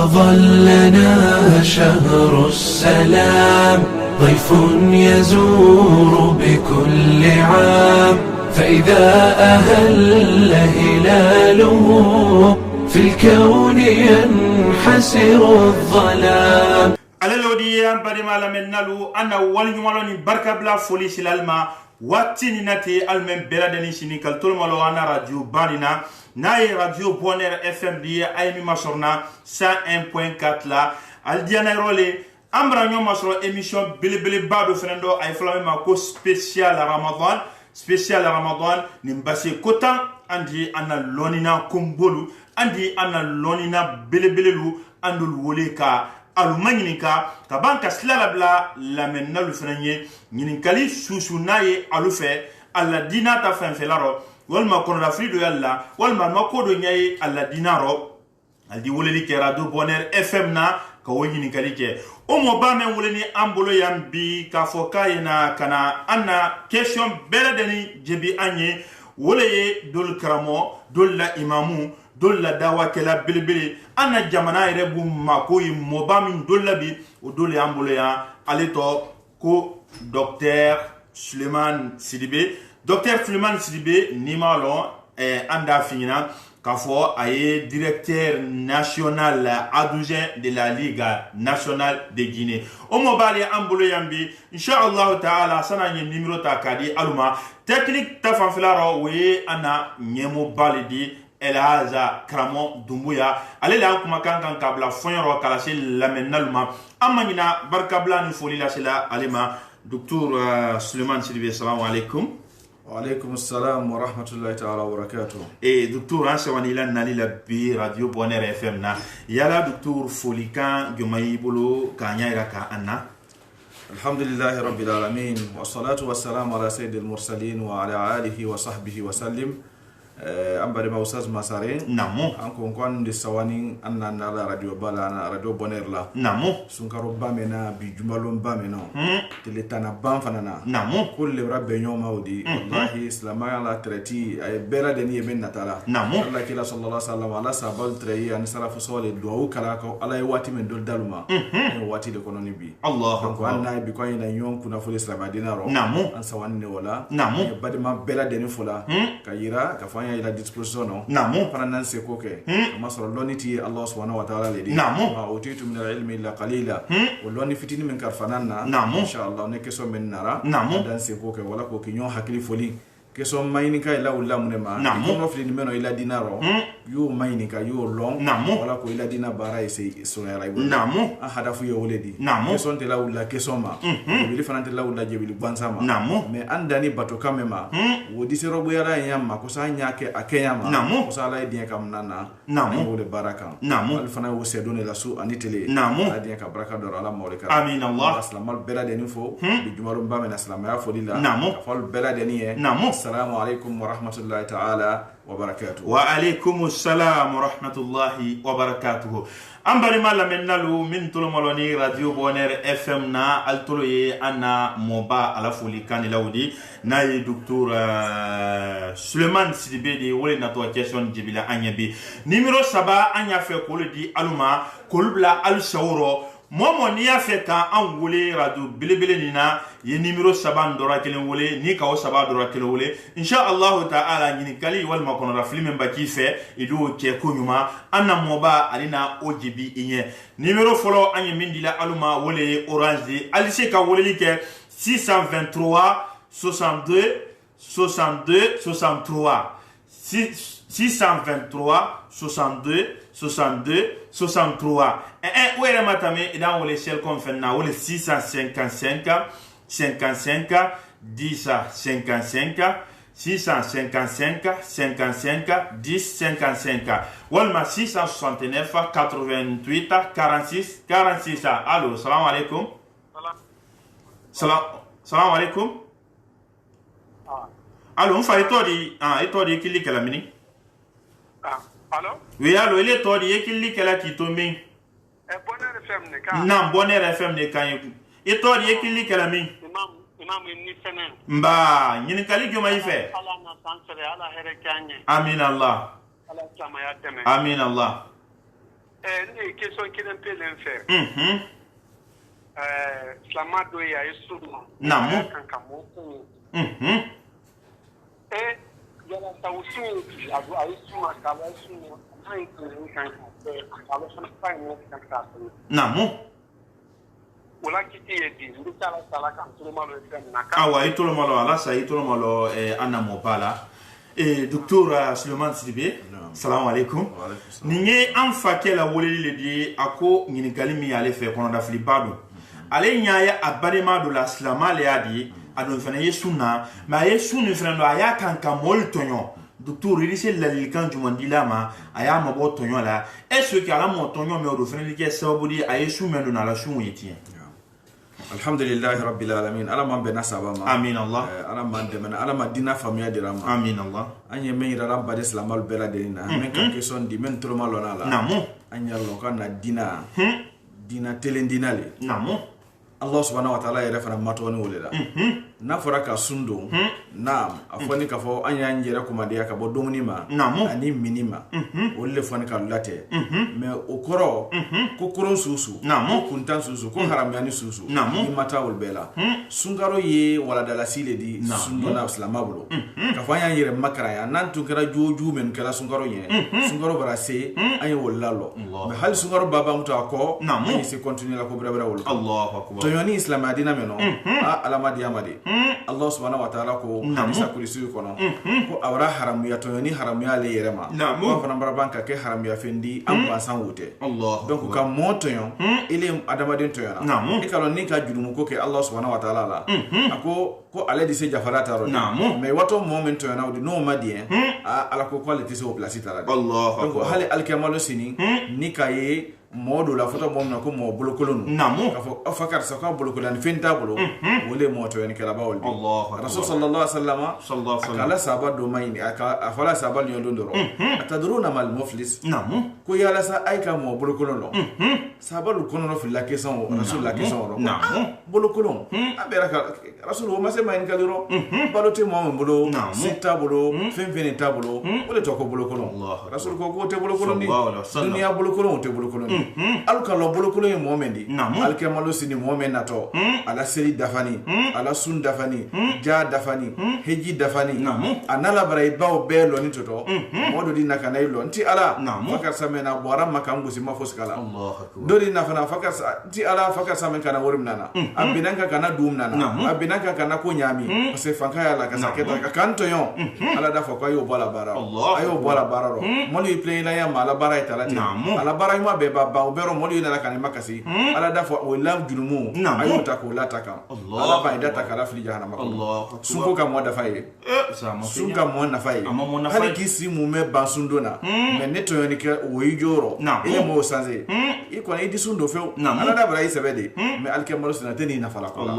أظلنا شهر السلام ضيف يزور بكل عام فإذا أهل هلاله في الكون ينحسر الظلام. Alelodi ambari malamen nalu ana walnyu maloni barka bla foli silalma watini nati almen beladeni sinikal tol malo ana radio banina naye radio Bonheur FM di aymi masorna 101.4 la aldiana role ambra nyo masro émission bele bado fenendo ay flame ma ko spécial Ramadan nimbase kotan andi ana lonina kumbolu andi ana lonina belelu andul woleka alumanyinika kabanka slala bla lamenna lu fenanye nyinikali susu naye alufe alla dina ta fenfelaro walma kono la frido yalla walma makodo nyaye alla dinaro aldi woleli ke radio Bonheur FM na ka wonyinikali ke o mo ba men woleni ambolo yambi ka foka kana anna question beladeni jebi anye woleye dol karamo dol la imamu dolla dawa kela bilibili ana jamana rebu makoyi mobamin dolla bi o dole ambolo ya aleto ko docteur Suleiman Sidibé nimalo anda finina kafo aye directeur national adjoint de la Ligue nationale de Guinée o mobali ambolo yambi inshallah taala sana nye numéro takadi aluma technique tafanfilaro we ana nyemo balidi Elhaza Kramo Dumbuya ale la kuma kan kabla fonro kala se lamennaluma amanyina barkabla ni foli la sela alima docteur Suleiman Sidibé assalamu alaykum. Wa alaykum assalam wa rahmatullahi ta'ala wa barakatuh. Docteur ansawani la nali la bi radio Bonheur FM na yala docteur foli kan jomay bolo kanya ira ka anna. Alhamdulillahi rabbil alamin wa salatu wa salam ala sayyidil mursalin wa ala alihi wa sahbihi wa sallim. Ambari ma usaz masare namo anko kon de sawani anna na la radio bala na radio Bonheur la namo sunkaro bamena bi jumalon bamena teletana banfanana namo kulle rabbe nyoma odi wallahi islama la treti ay bera de ni ben natala namo Allah kila sallallahu alaihi wasallam ala sabal treyi an salafu sole do kala ko ala wati men dol daluma wati de kononi bi Allah ko anna bi ko ina nyon kuna fo islam dinaro namo an sawani ne wala namo badima bela de ni fola kayira ka ila disposition namo fana se ko ke ma soro loniti Allah subhanahu wa ta'ala ledi namo ma utitu min al-ilmi illa qalila walloni fitini min karfanana insha Allah ne keso men nara dan se ko ke wala ko kinyo hakili foli keso mayni ka ila ulla munema ko no fili meno ila dinaro yo mayni ka yo long wala ko ila dina bara ese so ya raibo hadafu yo woledi keso te la ulla keso ma bili fana te la ulla jebili bansama me andani bato kamema wodi se robo yara yamma ko sa nyake akeyama ko sa la idien kam nana wo de baraka al fana wo se donne la su anitele adien ka baraka do ala mawlika amin Allah aslamal bela de nifo bi jumarum ba men aslama ya folila fol bela de ni assalamu alaikum wa rahmatullahi ta'ala wa barakatuh. Wa alaikum assalam wa rahmatullahi wa barakatuh. Ambari malamennalu min tolo maloni radio Bonheur FM na altolo ye ana moba ala foli kan lawdi na ye docteur Suleiman Sidibé de wole na to question jibila anyabi numéro saba anya fe ko le di aluma kolbla al shawro momo ni ya fe ka an wole radio belebele nina ye numéro saba ndora kelen wole ni ka o saba ndora kelen wole insha Allah ta'ala ni kali wal makono rafli men baki fe ido ke kunyuma anna moba alina ojibi inye numéro folo anye mindila aluma wole orange alise ka wole like 623 62 62 63 623 62 62 63 wele matame idan wole shell konfenna wole 655 55 10 55 655 55 10 55 walma 669 88 46 46 allo salam alaikum salam alaikum allo mfa itodi kili kala mini allo oui allo ile todi ekili kala kitomi Bonheur FM ne kan na Bonheur FM ne kan itodi ekili kala mini imam ni senen mba nyini kali joma ife ala na sansere ala here kanye amin Allah ala chama ya teme amin Allah ne question kelen pe len fɛ silama dɔ ye a ye sun ma naamu kan ka mɔ kun yala sa o sun a ye sun ma k'a bɛ sun ma n'a ye kun kan a bɛ fana fa ye kan k'a sun naamu wala kiti ye di n bɛ taa la sala kan toloma lɔ fɛn na awa i toloma lɔ ala sa i toloma lɔ an na mɔ ba la docteur Suleiman Sidibe salamu alaikum nin ye an fakɛ la weleli le di a ko ɲininkali min y'ale fɛ kɔnɔdafiliba don ale ɲa ye a balima dɔ la silama le y'a di a don fana ye sun na mais a ye sun nin fana don a y'a kan ka mɔli tɔɲɔ docteur i bɛ se ladilikan jumɛn dila ma a y'a mabɔ tɔɲɔ la est ce que ala mɔ tɔɲɔ min o don fana bɛ kɛ sababu di a ye sun min don a la sun ye tiɲɛ alhamdulillahi rabbil alamin ala man bɛnna saba ma amin allah ala man dɛmɛna ala ma dina faamuya dira ma amin allah an ye min yira bade silamalu bɛɛ lajɛlen na min ka question di min toloma lɔnna la naamu an yɛrɛ lɔn ka na dina telen dina le naamu Allah subhanahu wa ta'ala yɛrɛ fana matɔni wele la n'a fɔra ka sun don naam a fɔ ni k'a fɔ an y'an yɛrɛ kumadenya ka bɔ dumuni ma ani mini ma olu le fɔ ni ka latɛ mais o kɔrɔ ko koron susu ko kuntan susu ko haramuyani susu i ma taa olu bɛɛ la sunkaro ye waladalasi le di sundonna silama bolo k'a fɔ an y'an yɛrɛ makara yan n'an tun kɛra joju min kɛra sunkaro ɲɛ sunkaro bara se an ye wolo la lɔ mais hali sunkaro baba mutu a kɔ an ye se continuer la ko bɛrɛbɛrɛ wolo tɔɲɔni silamɛya dina mɛn nɔ alama diyama de Allah subhanahu wa ta'ala ko hadisa kurisi kɔnɔ ko a bara haramuya tɔɲɔni haramuya ale yɛrɛ ma ko fana bara ban ka kɛ haramuya fɛn di an gansan wo tɛ donc ka mɔ tɔɲɔ ele adamaden tɔɲɔna e ka lɔn ni ka jurumu ko kɛ Allah subhanahu wa ta'ala la a ko ale de se jafara ta rɔ mais wato mɔ min tɔɲɔna o de n'o ma diɲɛ ala ko ale tɛ se o place ta la donc hali alikɛmalo sini ni ka ye mɔɔ dɔ la fɔtɔ mɔɔ min na ko mɔɔ bolokolon k'a fɔ aw fa karisa k'a bolokolon ni fɛn t'a bolo o le mɔɔ tɔɲɔni kɛlɛba olu de rasul sallallahu alaihi wasallam a k'ala sahaba dɔ ma ɲini a fɔla sahaba ɲɔgɔn don dɔrɔn atadruna mal muflis ko yala sa a ye ka mɔɔ bolokolon lɔ sahaba lu kɔnɔna filila question o rasul la question rɔ bolokolon a bɛra ka rasul o ma se ma ɲininkali rɔ balo tɛ mɔɔ min bolo se t'a bolo fɛn fɛn t'a bolo o de tɔ ko bolokolon rasul ko k'o tɛ bolokolon di duniya bolokolon o tɛ bolokolon di alu ka lɔ bolokolon ye mɔɔ min di alikɛ malo sini mɔɔ min natɔ ala seli dafani ala sun dafani ja dafani heji dafani a n'ala bara i baw bɛɛ lɔni tɔtɔ mɔɔ dɔ di na ka na i lɔ n ti ala fa karisa mɛ na bɔra ma kan gosi ma fosi kala dɔ di na fana fa karisa n ti ala fa karisa mɛ kana wari minana a binan ka kana duum nana a binan ka kana ko ɲaami parce que fanka y'a la ka sa kɛta ka kan tɔɲɔ ala da fɔ ko a y'o bɔ a la baara a y'o bɔ a la baara rɔ mɔli yi pilɛ ya ma ala baara ye tala ten ala baara ɲuman bɛɛ b'a ban o bɛɛ rɔ mɔli yi nana ka ni makasi ala da fɔ o la jurumu a y'o ta k'o la ta kan ala ba i da ta k'ala fili jahanama kɔnɔ sunko ka mɔ dafa ye sun ka mɔ nafa ye hali k'i si mun bɛ ban sun don na mais ne tɔɲɔni kɛ o y'i jɔyɔrɔ i ye mɔgɔw sanse i kɔni i di sun don fewu ala da bara i sɛbɛ de mais alikɛ malo sinna tɛ n'i nafa la ko la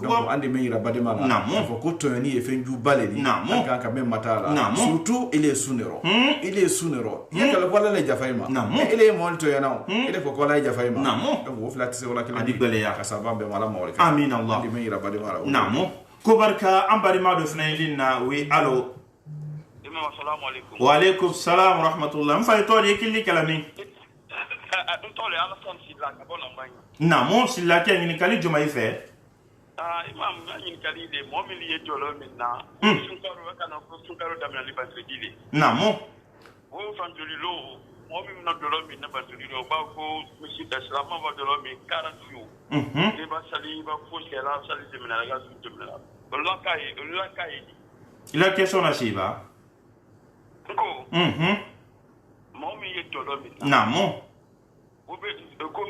donc an de bɛ yira badema la k'a fɔ ko tɔɲɔni ye fɛn juba le di an kan ka mɛn mata la surtout ele ye sun de rɔ ele ye sun de rɔ i ye kɛlɛ ko ala le jafa i ma mais ele ye mɔli tɔɲɔna ele fɔ ko ala ye jafa i ma donc o fila tɛ se wala kelen di ka saba bɛn mala mɔgɔ kan amin allah an de bɛ yira badema la naamu ko barka an balima dɔ fana ye na o ye alo wa alaikum salam wa rahmatullah n fa ye tɔgɔ de ye kili kalami naamu silakɛ ɲininkali jumɛn i fɛ imam na ɲininkali de mɔgɔ min ye jɔlɔ min na sunkaro ka na ko sunkaro daminɛli basiriji de naamu o fanjoli lo mɔgɔ min bɛna jɔlɔ min na basiriji o b'a ko misi da silama b'a jɔlɔ min 40 jours i b'a sali i b'a fosi kɛ la sali tɛmɛna i ka sun tɛmɛna o la k'a ye i la question na se ba n ko mɔgɔ min ye jɔlɔ min na naamu o bɛ ko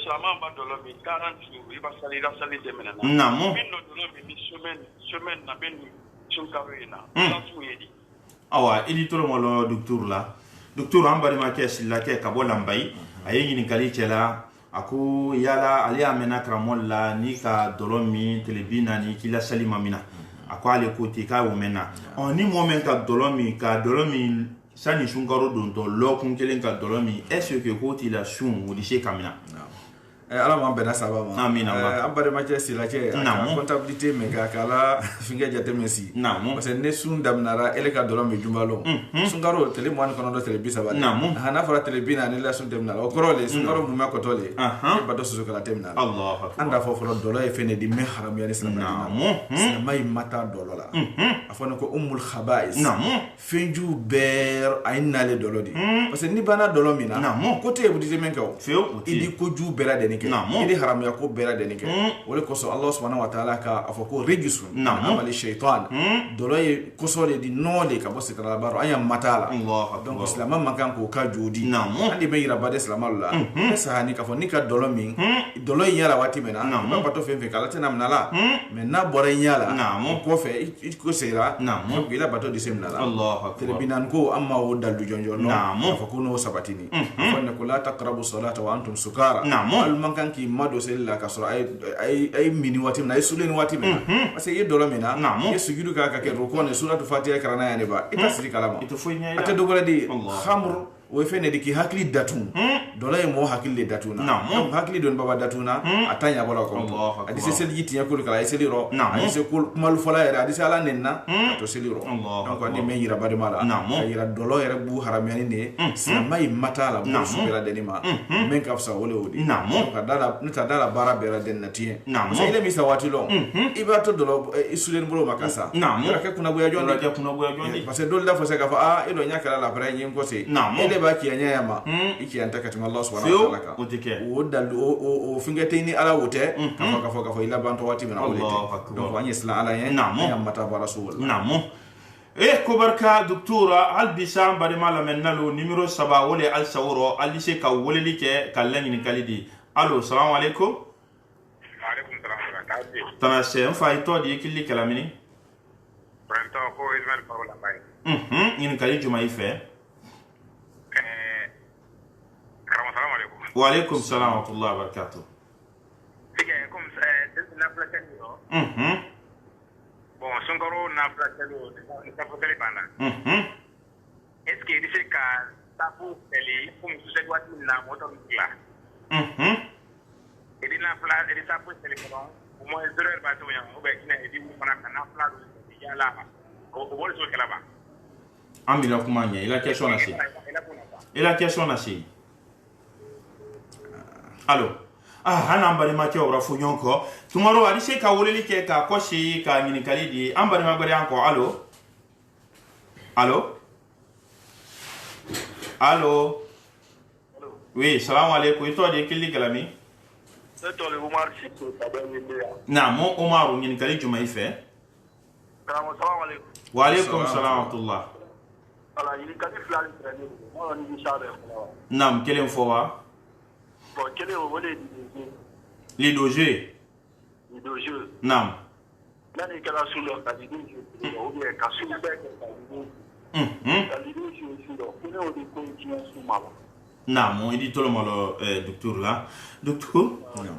silama b'a jɔlɔ min 40 jours i b'a sali i ka sali tɛmɛna naamu min dɔ jɔlɔ min ni semaine na bɛ ni sunkaro in na ala sun ye di awa i di tolo mɔlɔ docteur la docteur an balimakɛ silakɛ ka bɔ lanbayi a ye ɲininkali cɛla a ko yala ale y'a mɛnna karamɔgɔ la ni ka dɔlɔ min tile 40 k'i la sali ma min na a ko ale ko ten k'a y'o mɛnna ni mɔgɔ min ka dɔlɔ min sani sunkaro dontɔ lɔkun kelen ka dɔlɔ min est ce que k'o t'i la sun o di se ka min na ala ma bena sabama amin abare ma ci la ci comptabilité me ga kala finga jate messi parce que ne sun damnara ele ka dolo me jumbalo sun garo tele mo an kono do tele bisa ba hana fara tele bina ne la sun damnara o korole sun garo mu ma ko tole e ba do su kala temna allah anda fo fo dolo e fene di me haram ya islam mai mata dolo la afone ko ummul khaba'is finju ber ayna le dolo di parce que ni bana dolo mina côté bu di men kaw idi ko ju bera de ke idi haram ya ko bera de ke wala ko so allah subhanahu wa ta'ala ka afako regisu amali shaytan dolo e ko so le di nole ka bosse kala baro ayam matala donc islam makan ko ka jodi andi be ira bade islam allah sahani ka fo ni ka dolo min dolo yala wati mena ba to fe kala tena mnala mais na bore yala ko fe ko sera ko ila bato disemna la allah akbar binan ko amma o dalu jonjo no afako no sabatini fonna ko la taqrabu salata wa antum sukara al mankan ki mado sella ka so ay mini wati na suleni wati mena parce que dolo mena ye sujudu ka ke roko ne suratu fatiha karana ya ne ba ita siri kalama ito fo nya ata dogora di khamr o fene diki hakli datun dola e mo hakli datuna donc hakli don baba datuna atanya bola ko adi se sel yiti yakul kala sel ro adi se kul mal fola era adi sala nenna to sel ro donc adi me yira bade mala yira dolo ere bu haramyani ne samay matala bu supera denima men kafsa wole odi donc dala nita dala bara bera den natie so ile misa watilo ibato dolo isulen bolo makasa raka kuna buya jondi parce que dol da fo se ka fa ilo nyakala la bara nyin ko se ba ki anya yama iki anta katima allah subhanahu wa ta'ala o dal o fingate ni ala wote ka fo ila banto wati mena olete donc wani isla ala yen ya mata ba rasul ko barka doctora al bisam bari mala menalo numéro 7 wole al sawro al lycée ka wole like kallan ni kalidi allo assalamu alaikum wa alaikum salam tana se en fa ito di killi kalamini pronto ko ismail parola bay in kali juma ife وعليكم السلام ورحمة الله وبركاته. Comme c'est la plaque bon, son goro na plaque ça faut les bana. Est-ce que c'est que ça pour les comme c'est quoi na moto là. Et dit na plaque et ça pour les bana. Au moins 2 heures ba to yan o be ina e di mu fana na plaque ya la ba. Ko bol so kala ba. Amila kumanya ila question na si. Ila question na si. Allo hana mbari ma ke ora fu nyonko tumaro ali se ka woleli ke ka koshi ka nyini kalidi ambari ma bari anko allo oui salam alaikum ito de killi kalami to le umar shiko tabani na mo umar nyini kali juma ife salam alaikum wa alaikum salam wa rahmatullah ala yini kali flani trani mo ni share nam kelen fo wa bon quel est les dossiers nam nani kala sulo kadi ni o be ka sulo be kadi ni sulo ko ne o di ko ti sumala nam idi tolo malo docteur la docteur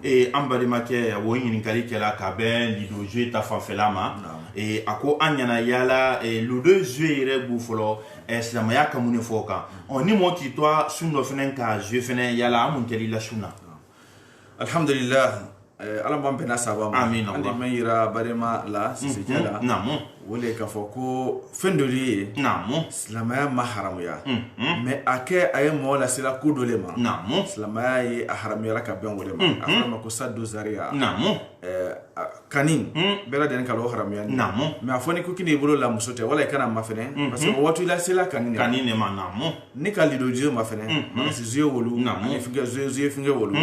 et ambari make wo yin kali kala ka ben li dossier ta fa felama et ako anyana yala le dossier re bu folo islam ya kamune foka on ni mo ki toi sunno fenen ka je fenen yala amun kali la sunna alhamdulillah ala ban pena sabama amin andi mayira barema la sisijala namu wole ka foko fendoli namu islamaya maharamuya mais ake ay mo la sila kudolema namu islamaya yi aharamuya ka ben wolema afama ko saddu zaria namu kanin bela den kalo haramuya namu mais afoni ko kini bolo la musote wala kana mafene parce que watu ila sila kanine ma namu ni kalido jio mafene si zio wolu ni finga zio finga wolu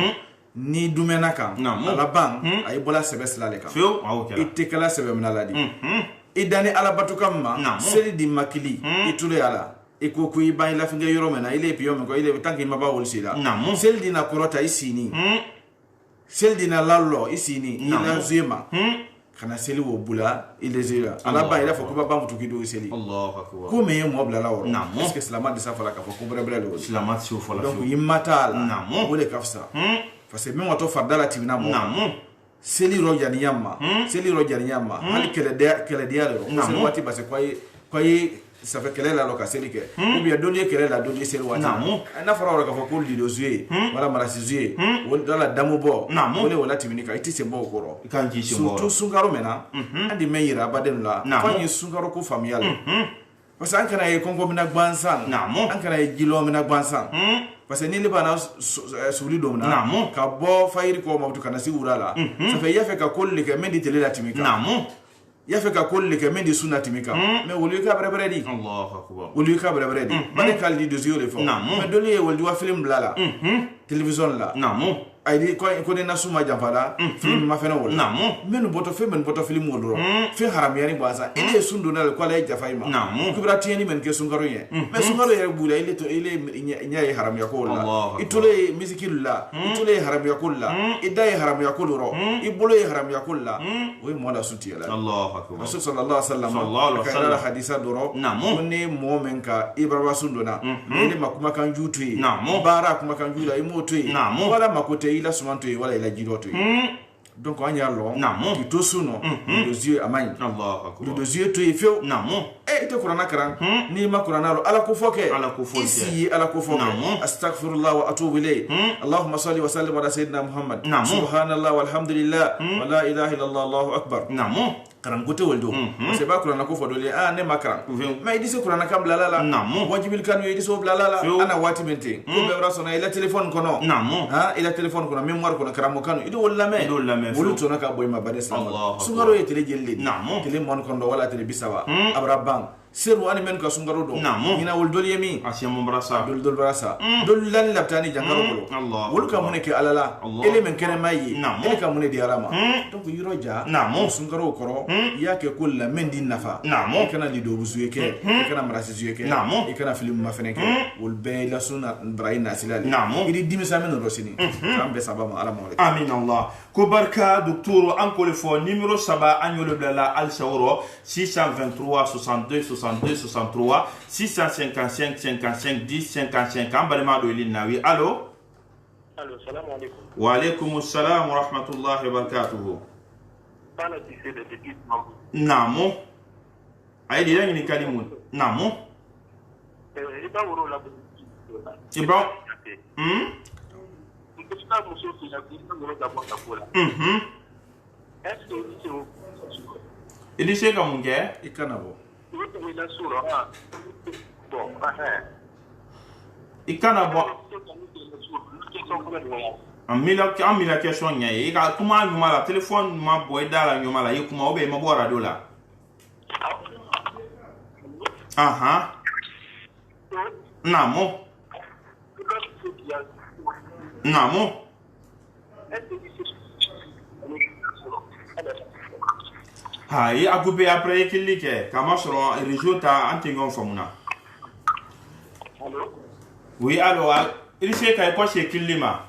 ni dumena kan ala ban ay bola sebe slale kan itekala sebe minaladi idani ala batukama seli di makili itule ala iko ku iban la finga yoro mena ile piyo ko ile tanki maba wolsila seli di na korota isini seli di na lallo isini ila zema kana seli wo bula ile zira ala ban ila fokuba ban tukido seli Allahu akbar ko me mo bla lawo est-ce que salama de safara ka fokuba bla lawo salama si fola donc yimatal wole kafsa parce que même wato fardala tibina mo seli ro jani yamma hali kele dia ro seli wati base kwa ça fait kɛlɛ la lɔ ka seli kɛ ou bien dɔnni ye kɛlɛ la dɔnni ye seli waati n'a fɔra o la k'a fɔ ko lidozu ye wala marasizu ye wala damu bɔ wala wala tɛmɛni kan i tɛ sen bɔ o kɔrɔ surtout sunkaro mɛn na an de mɛn yira abaden la f'an ye sunkaro ko faamuya la parce que an kana ye kɔngɔ mina gansan an kana ye jilɔ mina gansan parce que ni le bana suli dɔ na ka bɔ fayiri kɔ ma kana se wura la ça fait yafe ka koli kɛ min di tele la tɛmɛ kan yafe ka koli kɛ min di sunna tɛmɛ kan mais wuli ka bɛrɛbɛrɛ di wuli ka bɛrɛbɛrɛ di bane k'ale di dossier de fɔ mais dɔnni ye wali wa film bila la télévision la ayidi ko ne na suma janfala film ma fɛnɛ wala men bɔtɔ film wala fe haramiyani basa ile sundu na ko ala jafa ima kubra tieni men ke sungaro ye mais sungaro ye bula ile to ile nya ye haramiya ko la itule musical la itule haramiya ko la idai haramiya ko ro ibolo ye haramiya ko la o mo la sutiya la Allahu akbar rasul sallallahu alaihi wasallam ka hadisa doro ne mo men ka ibrahima sundu na ne makuma kan jutu bara kuma kan jula imoto wala makote ila sumanto wala ila jiroto donc on y a long qui to suno les yeux amay Allahu akbar les yeux to ifio ite qur'ana karan ni ma qur'ana ro ala ko foke isi ala ko foke astaghfirullah wa atubu ilay allahumma salli wa sallim ala sayyidina muhammad subhanallah walhamdulillah wa la ilaha illallah allahu akbar karan gote woldo c'est pas qur'ana ko fodole ne makran mais il dit ce qur'ana kam la wajibil kanu il dit so la ana wati mente ko be rasona ila téléphone kono ila téléphone kono mémoire kono karam kanu ido wala me wolu to naka boy ma bade sama sungaro ye tele jelle tele mon kondo wala tele bisawa abrabang seru ani men ka sungaro do ina wol dol yemi asiam brasa dol brasa dol lan labtani jangaro ko wol ka muneke alala ele men kene mayi ele ka munedi arama donc yiroja sungaro koro yake kulla men din nafa kana lido buzuye ke kana marasizuye ke kana film ma feneke wol be la sunna ibrahim nasilali idi dimisa men rosini kambe sabama ala mawle amin allah ko barka docteur encore fo numéro saba anyolo blala al sawro 623 62 62 63 655 55 10 55 ambalema do ilinawi allo salam alaykum wa alaykum assalam wa rahmatullahi wa barakatuh bana tise de petit mambo namo aydi yani kalimun namo iba woro la iba Kita musuh tidak bisa mengurus apa bola. Ini saya kamu ke? Ikan apa? Itu bila surah. Bon, Ikan apa? Amila question nya e ka kuma nyuma la téléphone ma boy dala nyuma la yikuma obe ma bo radio la. Aha. Namo. Hai aku be après kilike kama soro résultat antingon famuna. Allô? Oui, allo. Il sait qu'il quoi chez Kilima.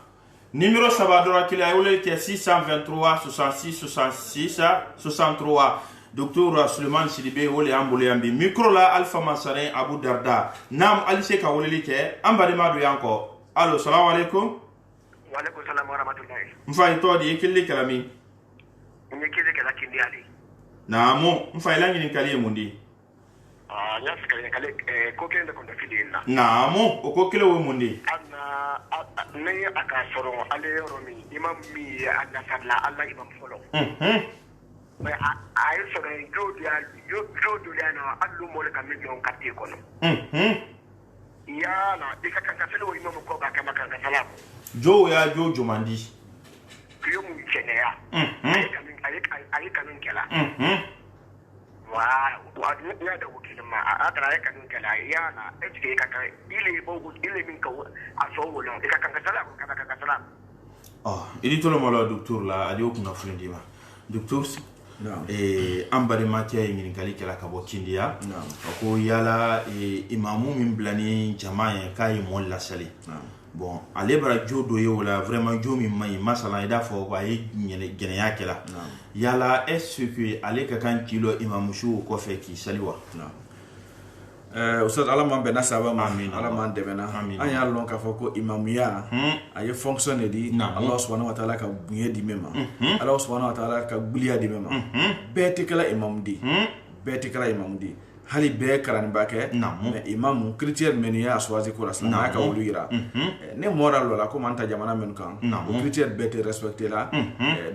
Numéro Sabadora qu'il a eu 623 66 66 63. Docteur Suleiman Sidibé Ole Amboule Ambi. Micro là Alpha Massarin Abu Darda. Nam Ali Seka Ole Like. Ambadema do yanko. Allo, salam alaikum. Wa alaikum salam wa rahmatullahi. Mfa itodi ikili kalami. Nyekile kala kindi ali. Namo, mfa ilangi ni kali mundi. Nyasi kale ko kende ko ndafilina. Namo, okokile we mundi. Ana ne aka soro ale romi imam mi anna salla Allah imam folo. Mais ayo soro jodu ya na allu mo le kamil don katti kono. Ya na dikaka selo imam ko ba kama kan salam. Jo ya jo jomandi. Kiyo mu chenea. Ayi kanun kela. Wa ya da wakilin ma a kana ya kanun kela ya na ejike kaka ile bogu ile min ka aso wala ka kan salam ka salam. Ili tolo mala docteur la ali okuna fundi ma. Docteur ambare matia ngini kali kala ka bokindia. Ko yala imamu min blani jamaa kai mo la sali. Bon, ale bara jodo ye wala vraiment jo mi mai masala ida fo ko ay gene yakela yala est-ce que ale ka kan kilo imam shu ko fe ki saliwa ustad ala man bena saba ma ala man de bena an ya lon ka fo ko imam ya ay fonctionner di Allah subhanahu wa ta'ala ka bunye di mema Allah subhanahu wa ta'ala ka buliya di mema beti kala imam di hali be karan bake mais imam critère menu ya choisi ko la sala ka wulu ira ne moral la ko manta jamana men kan o critère be te respecter la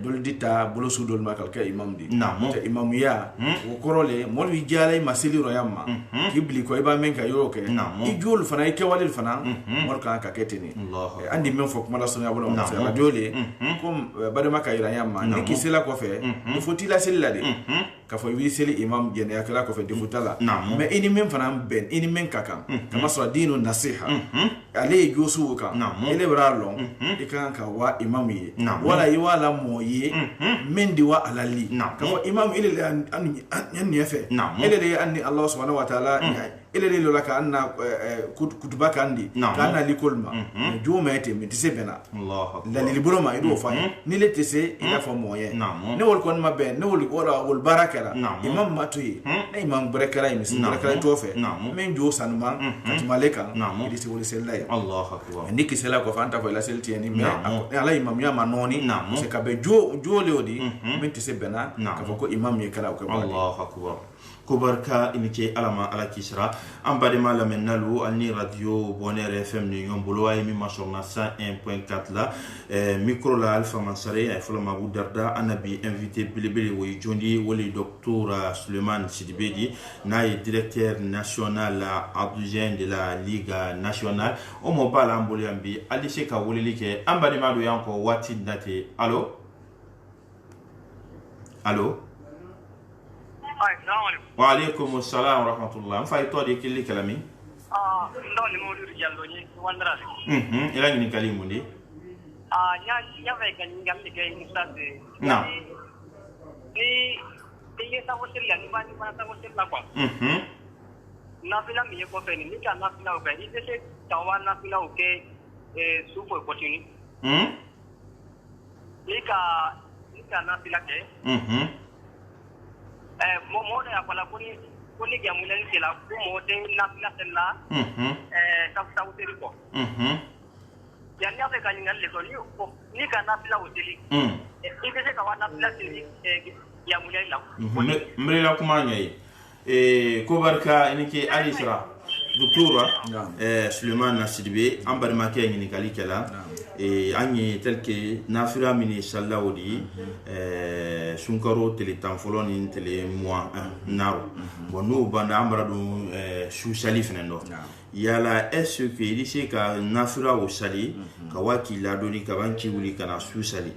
dol dita bolo sudol makal ka imam di te imam ya o korole mo wi jalay masili ro yamma kibli ko iba men ka yoke i jul fana ke walil fana mo kan ka ketini andi men fok mala sunna bolo mo sa radio le comme bade maka ira yamma ni kisela ko fe il faut il la sella de ka fo wi seli imam yene akala ko fe de futala mais ini men fana ben ini men kaka kama so dinu nasiha ale yusu ka ele bralo ikan ka wa imam yi wala yi wala moye men di wa alali ka fo imam ile an yafe ele le anni allah subhanahu wa ta'ala ele le laka anna kutuba kandi kana likolma juma ete mi tise bena allah la li buroma ido fa ni le tise ila fa moye ne wol kon ma ben ne wol barakara imam matuyi ne imam barakara mi sin barakara to fe men jo sanuma katmaleka idi se wol sellay allah akbar ni ki sela ko fa anta ko la selti ni me ala imam ya manoni se ka be jo le odi men tise bena ka ko imam ye kala ko allah akbar kubarka inike alama ala kisra ambade malamen nalu alni radio Bonheur FM ni ngombolo ay mi masona 101.4 la micro la alpha mansare ay folo mabu darda anabi invité bilibili woy jondi woli docteur Suleiman Sidibedi naye directeur national adjoint de la Ligue nationale o mo bala amboli ambi ali seka woli like ambade madu yanko wati date allo wa alaikum assalam wa rahmatullah mfa to de kili kalami ndoli mo duru jallo ni wandra ila ni kalimu ndi nya ve kan ngam de kay mustade na ni ye sa hotel ya ni ba sa hotel la kwa na fila mi ko pe ni ka na fila o pe ni se tawa na fila o ke super opportunity ni ka na fila ke modo ya pala kuni ya mulen kila ku mode na fila sella sa uteri ko ya nya be kan ngal le ko ni ka na fila uteri ibe se ka wa na fila seli ya mulen la mre la kuma nyai ko barka inike alisra docteur Suleiman Sidibé ambar make ngini kali kala anyi telke nafira mini sallawdi sunkaro tele tamfoloni tele mois naro bonu banda ambara do sociali fenendo yala est-ce que il sait ka nafira o sali ka waki la doni ka banki wuli kana sociali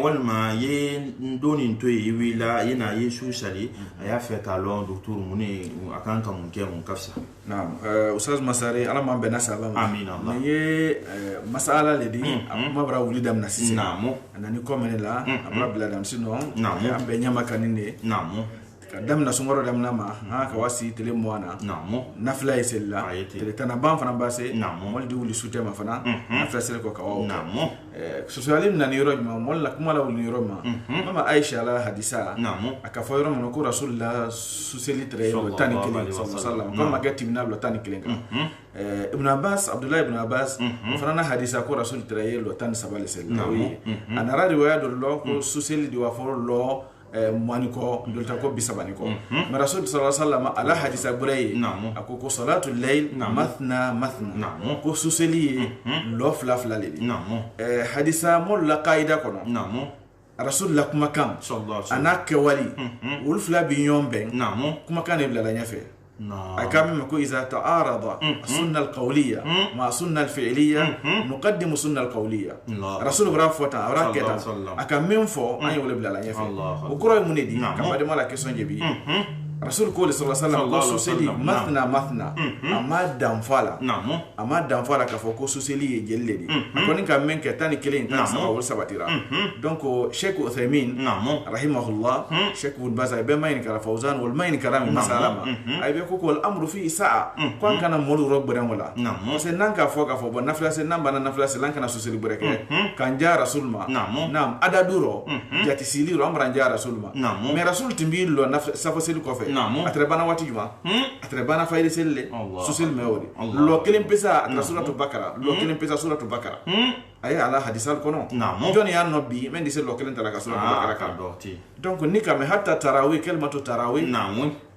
walma ye ndoni nto yi la yena ye sociali aya fait alors docteur muni akanka munke mun kafsa naam ustaz masari ala man bena sabam amin allah ye masala ledi akuma bra wuli dam nasisi naam anani komene la abra bla dam sino naam be nyama kaninde naam dam na sungoro dam nama ka wasi tele moana nafla isella tele tana ban fana base mol di wuli sute ma fana nafla sel ko ka wa socialim na niro ma mol la kuma la wuli niro ma mama aisha la hadisa aka fo yoro ko rasulullah suseli tre tani kile sallallahu alaihi wasallam ko magati minablo tani kile ibn abbas abdullah ibn abbas fana na hadisa ko rasul tre lo tani sabale sel ana radi wa do lo ko suseli di wa fo lo maniko dolta ko bisabani ko ma rasul sallallahu alaihi wasallam ala hadisa buray akoko salatul layl mathna ko suseli lo fla leli hadisa mol la qaida kono rasul la kuma kam anake wali ul fla bi nyombe kuma kan ibla la nyafe أكمل مكو إذا تعارض السنة القولية مع السنة الفعلية نقدم السنة القولية رسول برافو تا كده أكمل فو أي ولا بلا لا يفهم وكرة مندي كم بعد ما لا كيسون جبي رسول كول صلى الله عليه وسلم كو سوسيلي مثنى أما دامفالا كفو سوسيلي جلدي أكوني كمن كتاني كلين تاني سبعة ولا سبعة دونك شيخ عثيمين رحمه الله شيخ بن باز أي بما ينكر فوزان والما ينكر من مسالما أي بيكو الأمر فيه ساعة كون كان مولو رب بدن ولا سنان كفو بنفلا سنان بنا نفلا سلان كان سوسيلي بركة كان جاء رسول ما نعم أدا دورو جاتي سيلي رامران جاء رسول ما من رسول تنبيل لو نفس سفسيلي كوفي atrebana wati juma atrebana fayde selle susil mewdi lo kelim pesa suratu bakara lo kelim pesa suratu bakara ay ala hadisal kono joni yan nobbi men dise lo kelim tala suratu bakara ka doti donc ni kam hatta tarawih kelmatu tarawih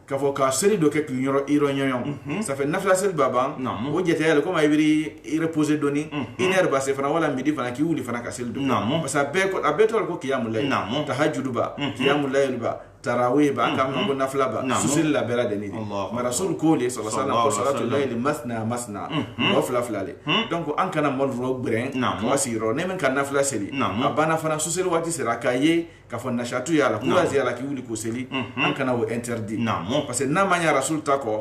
ka fo ka seli do ke nyoro iro nyon ça fait nafla sel baba o jete yalla comme ibri reposer doni une heure ba se fana wala midi fana ki wuli fana ka sel do parce que be ko abeto ko qiyamul layl tahajjud ba qiyamul layl ba tarawih ba kam no nafla ba susil la bela de ni ma rasul ko li sallallahu alaihi wasallam salatul layl masna wa flaflale donc an kana mon ro bren ko asiro ne men kan nafla seli abana fana susil wati sera kaye ka fo nashatu yala kula ziyala ki wuli ko seli an kana wo interdit parce que na manya rasul ta ko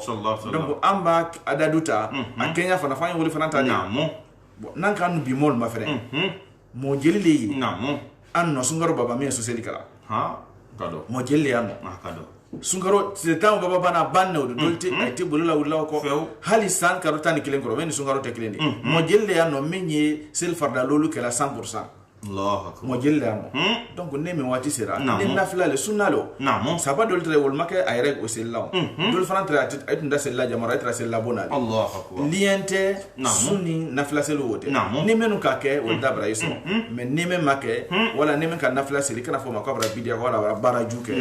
donc amba adaduta an kenya fana fanya wuli fana ta nan kan bi mol ma fere mo jeli an no sungaro baba me suseli kala kado mo jelle yano kado sungaro setan baba bana banne o dolti ay te bulula wala ko hali san karo tan kilen ko wen sungaro te kilen mo jelle yano menye sel farda lolu kala 100% Allah akbar mo jelle yano donc ne me wati sera ne nafila le sunnalo saba dol tre wol make ay reg o sella dol fana tre ay tunda sella jamara tra sella bonal Allah akbar liente sunni nafila selo wote ne menu ka ke wol dabra iso mais ne me make wala ne men ka nafila seli kana fo makabra bidia wala bara juke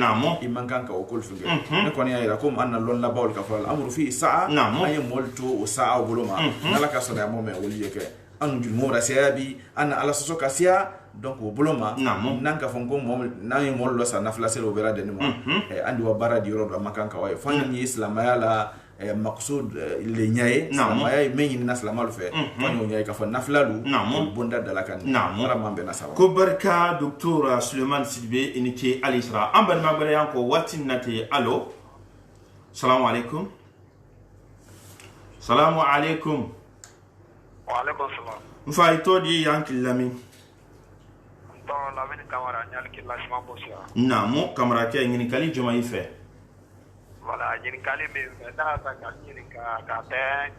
imman kan ka o kol finge ne koni ayra kom anna lon la bawol ka fal amru fi sa'a ay molto o sa'a boloma nala ka sona mo me woli yeke anu jumura siabi ana ala soso kasia donc o boloma nan ka fonko mom nan mol lo sa nafla selo bera de mo andi wa bara di rodo makanka way fanya ni islam yala maqsud le nyaay samaya meñi ni naslama lu fe fanya nyaay ka fa nafla lu bonda dalakan wala mambe na sawa ko barka docteur Suleiman Sidibé inike alisra amban magbare yanko watinati allo assalamu alaikum assalamu alaikum wa alaikum salam mfa itodi yanki lami to la veni kamara nyal ki la sma bosia namo kamara ke ngini kali juma ife wala ngini kali me da ta ka ngini ka te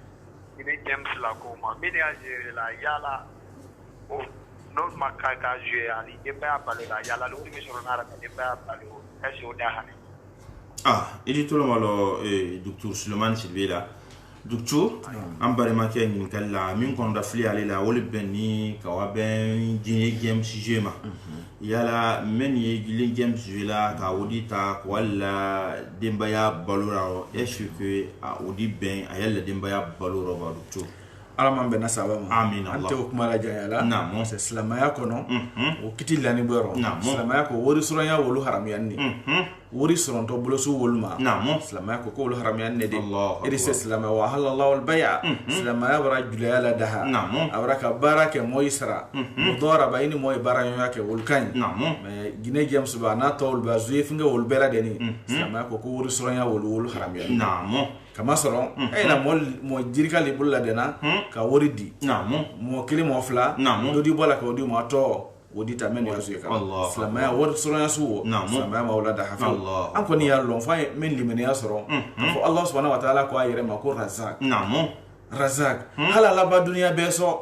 ngini james la ko ma me dia je la yala o non ma ka je ali de ba pale la yala lo mi soro nara ka de ba pale o e o da hani idi tolo malo docteur Suleiman Sidibé la docteur ambare make ngin kala min kon da fli ale la wol benni ka wa ben jini game sujema yala men ye gili game sujela ka odita wala dembaya balora est-ce que a odi ben ayalla dembaya balora ba docteur alaman be nasaba ma amin Allah ante ko mala jayala namo c'est islamaya kono o kiti lani boro islamaya ko wori suranya wolu haram yanni wori suronto bolosu wolma islamaya ko wolu haram yanni de iri c'est islamaya wa halallahu al-bay'a islamaya bara julala daha abraka baraka moysra mudara bayni moy barayo yake wolkan mais gine jam subana tawul bazuye finga wol bera deni islamaya ko wori suranya wolu haram yanni kama soro na mo jirika li bulla dena ka woridi mo kili mo fla do di bola ka odi mo to wodi ta men yasu ka islamaya wor soro yasu islamaya mawla da hafi an ko ni ya lon fa men li men ya soro ko Allah subhanahu wa ta'ala ko ayre ma ko razak hala la ba dunia beso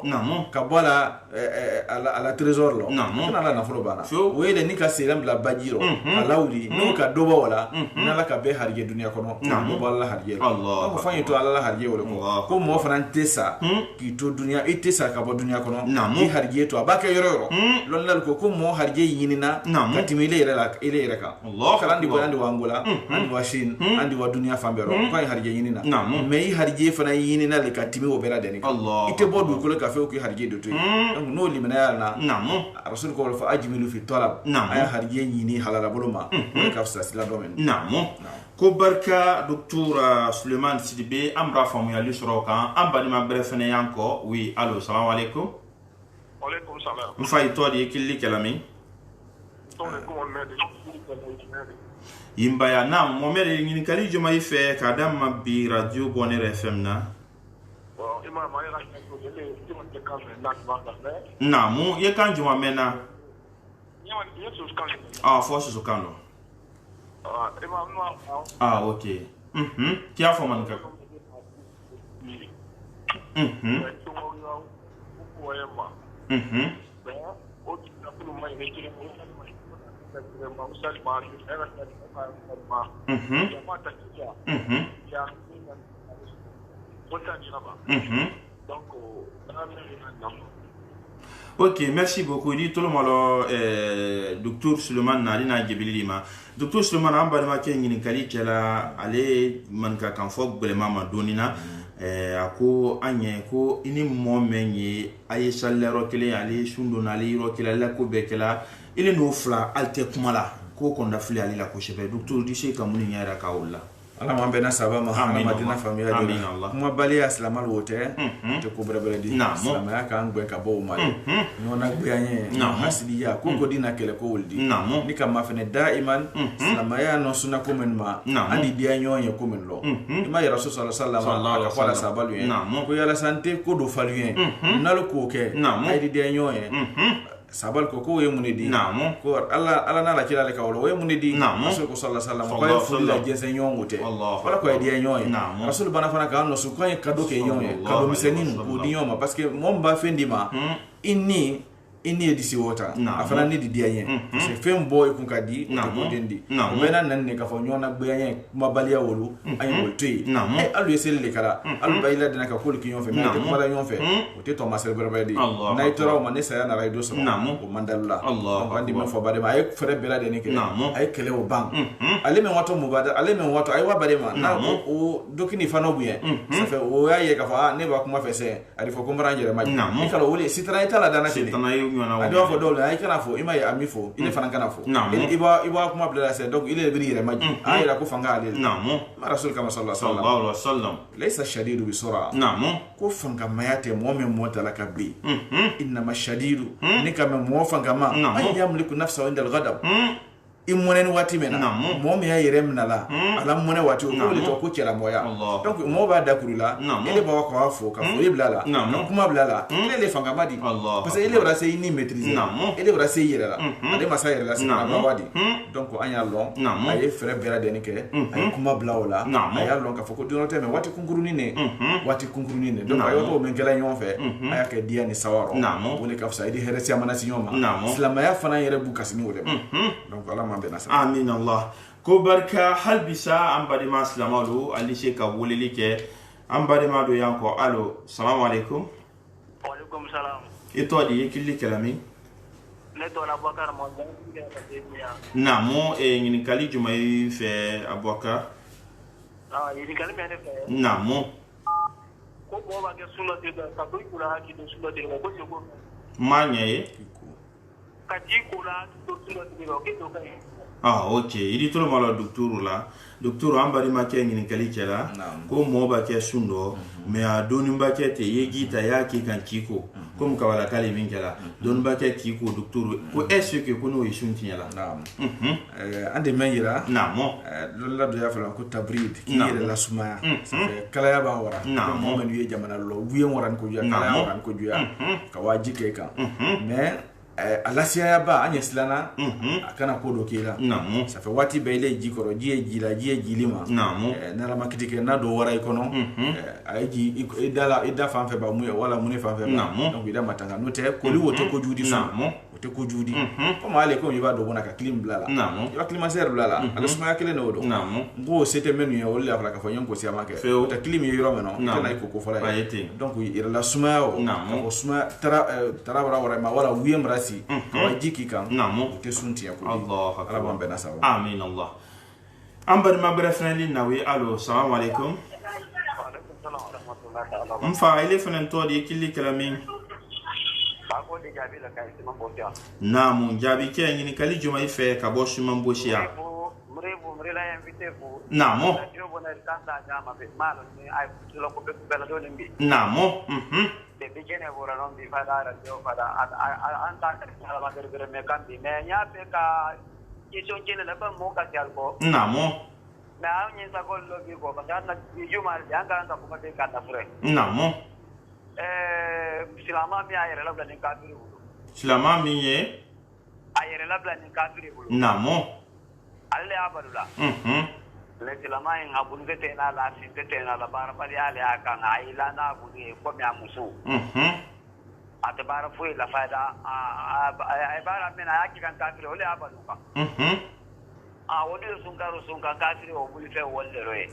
ka bola ala trésor lo kana la nafolo bana wele ni ka selam la bajiro alawli no ka doba wala nala ka be harje dunia kono no balla harje ko fanyi to ala harje wala ko mo fanan tesa ki to dunia itesa ka bo dunia kono ki harje to abaka yoro lon lal ko mo harje yinina ka timile ire ka kala ndi bolandi wa angola andi wa shin andi wa dunia fambero ko harje yinina me harje fana yinina le timi wo bera deni ite bodu ko le ka fe ko harje do to donc no limana na rasul ko fa ajmilu fi talab ay harje yini halala boloma ko ka fa sila do men ko barka docteur Suleiman Sidibé amra famu ya lisro kan ambani ma brefene yanko oui allo assalamu alaikum wa alaikum salam mfa itodi killi kalami to ne ko mede yimbaya na mo mere ngini kali joma ife kadam mabbi radio Bonheur FM na namu ye kan juma mena force so kano okay kia fo man ka Ok, merci beaucoup. Dit tout le monde, docteur Suleiman Nalina Djibilima. Docteur Suleiman, on va dire qu'il y a une qualité là, allez, manka kan fok belema madonina. Ako anye ko ini mo menye aye salero kele ale sundo na liro kele la ko bekela ile no fla alte kumala ko konda fli ali la ko shebe docteur dise kamuni nyara kaola ala man bena saba ma madina famia de kuma bali aslamal wote te ko brebere di salama ya kan gbe ka bo mali no na gbe anye hasidi ya ko ko dina kele ko woldi ni kama fene daiman salama ya no suna ko men ma andi dia nyoye ko men lo ma ya rasul sallallahu alaihi wasallam ka sabalu yen ko ya la santé ko do falu yen nalo ko ke ay di dia nyoye sabal ko ye munidi ko alla na la kila le ka wolo ye munidi rasul ko sallallahu alaihi wasallam ko fu la jense nyongote wala ko dia nyoye rasul bana fana ka no su ko kado ke nyoye kado misenin ko di nyoma parce que mon ba fendima inni edisi wota afana ni di dia yen c'est fem boy kun ka di ko dendi mena nan ne ka fo nyona gbe yen kuma balia wolu ay wolti e alu yesel le kala alu bayila dina ka ko ki yon fe mais de mala yon fe o te to masel berbedi na itoro ma ne saya na raido so o mandalla donc andi men fo bade ma ay fere bela de ne ke ay kele o bang ale men wato mubada ale men wato ay wa bade ma na o dokini fano buyen ça fait o ya ye ka fa ne ba kuma fe se ari fo ko mbaranje ma ni kala wole sitra itala dana ke adi wa fo dole ay kana fo ima ya ami fo ile fana kana fo iba kuma bla se donc ile biri re maji ay la ko fanga ale ma rasul kama sallallahu alaihi wasallam laysa shadidu bi sura ko fanga mayate mo me mota la kabbi inna mashadidu ni kama mo fanga ma ay yamliku nafsa inda al-ghadab imone wati mena mo me ya yerem na la ala mone wati ko le to ko kera moya donc mo ba da kurula ile ba ko afo ka fo iblala donc kuma blala ile le fanga madi parce que ile ora se ni maîtriser ile ora se yera la ade masa yera la se ba wadi donc anya lon ay frère bera de nike ay kuma blawla ay lon ka fo ko dino teme wati kunguruni ne donc ayo to men kala nyon fe ay ka dia ni sawaro woni ka fsa idi heresi amana si nyoma islam ya fana yere bukasi ni wole donc ala amin Allah ko barka halbisa ambadi ma salamalu ali sheka woleli ke ambadi ma do yanko allo assalamu alaikum wa alaikum salam ito di yekili kelami ne to la Abubakar mo na mo ngini kali jumay fe Abubakar yini kali me ne fe na mo ko bo ba ke sunna de ka ko kula ki de sunna de ko ko manye kati kula to sunna de ko ke to kai ok idi tolo malo docteur ambari ma ke ngini kali kela ko mo ba ke sundo me a doni ba ke te yegita ya ki kan kiko comme kawala kali min kela don ba ke kiko docteur ko est-ce que kono yisunti yala ande mayira lon la do ya fala ko tabrid ki yele la suma kala ya ba wara mo men ye jamana lo wiyen waran ko ya kala waran ko ya ka waji ke kan mais alasia ba anya silana akana kodo kila ça fait wati bayle jikoro jilima na la makitike na do wara ikono aji idala fanfe ba mu wala mune fanfe ba donc ida matanga note ko li woto ko judi so woto ko judi ko male ko yiba do bonaka clim blala yiba climatiseur blala ala suma kele no do ngo c'était menu ya wala afla ka fanyon ko siama ke ta clim yiro meno kana ko fala donc ira la suma o suma tara wara ma wala wiem rasi kawajiki kan ke sunti ya ko Allah ala bana sawa amin Allah ambar ma brefnali nawi allo assalamu alaikum mfa ile fenen to di kili kalamin bako de jabi la kai sima botia namu jabi ke ngini kali juma ife ka bo shima boshia mre la invité vous namu yo bonel kanda jama be malo ni ay lo ko be bela do nimbi namu de bigene bora non di fada radio fada anta ala magere me kandi me nya pe ka iso jene la ba mo ka tialko namu na nyi sa ko lo bi ko ka na juma yanga anta ko be ka ta fure namu silama mi ayere la blani kafiri bulu silama mi ye ayere la blani kafiri bulu namu alle abalula le silama en abunde tena la sinte tena la bara pali ale aka ngaila na bunde ko mi amusu ate bara foi la faida ai bara mena yaki kan kafiri ole abaluka wodi sunka kafiri o buli fe wolle roe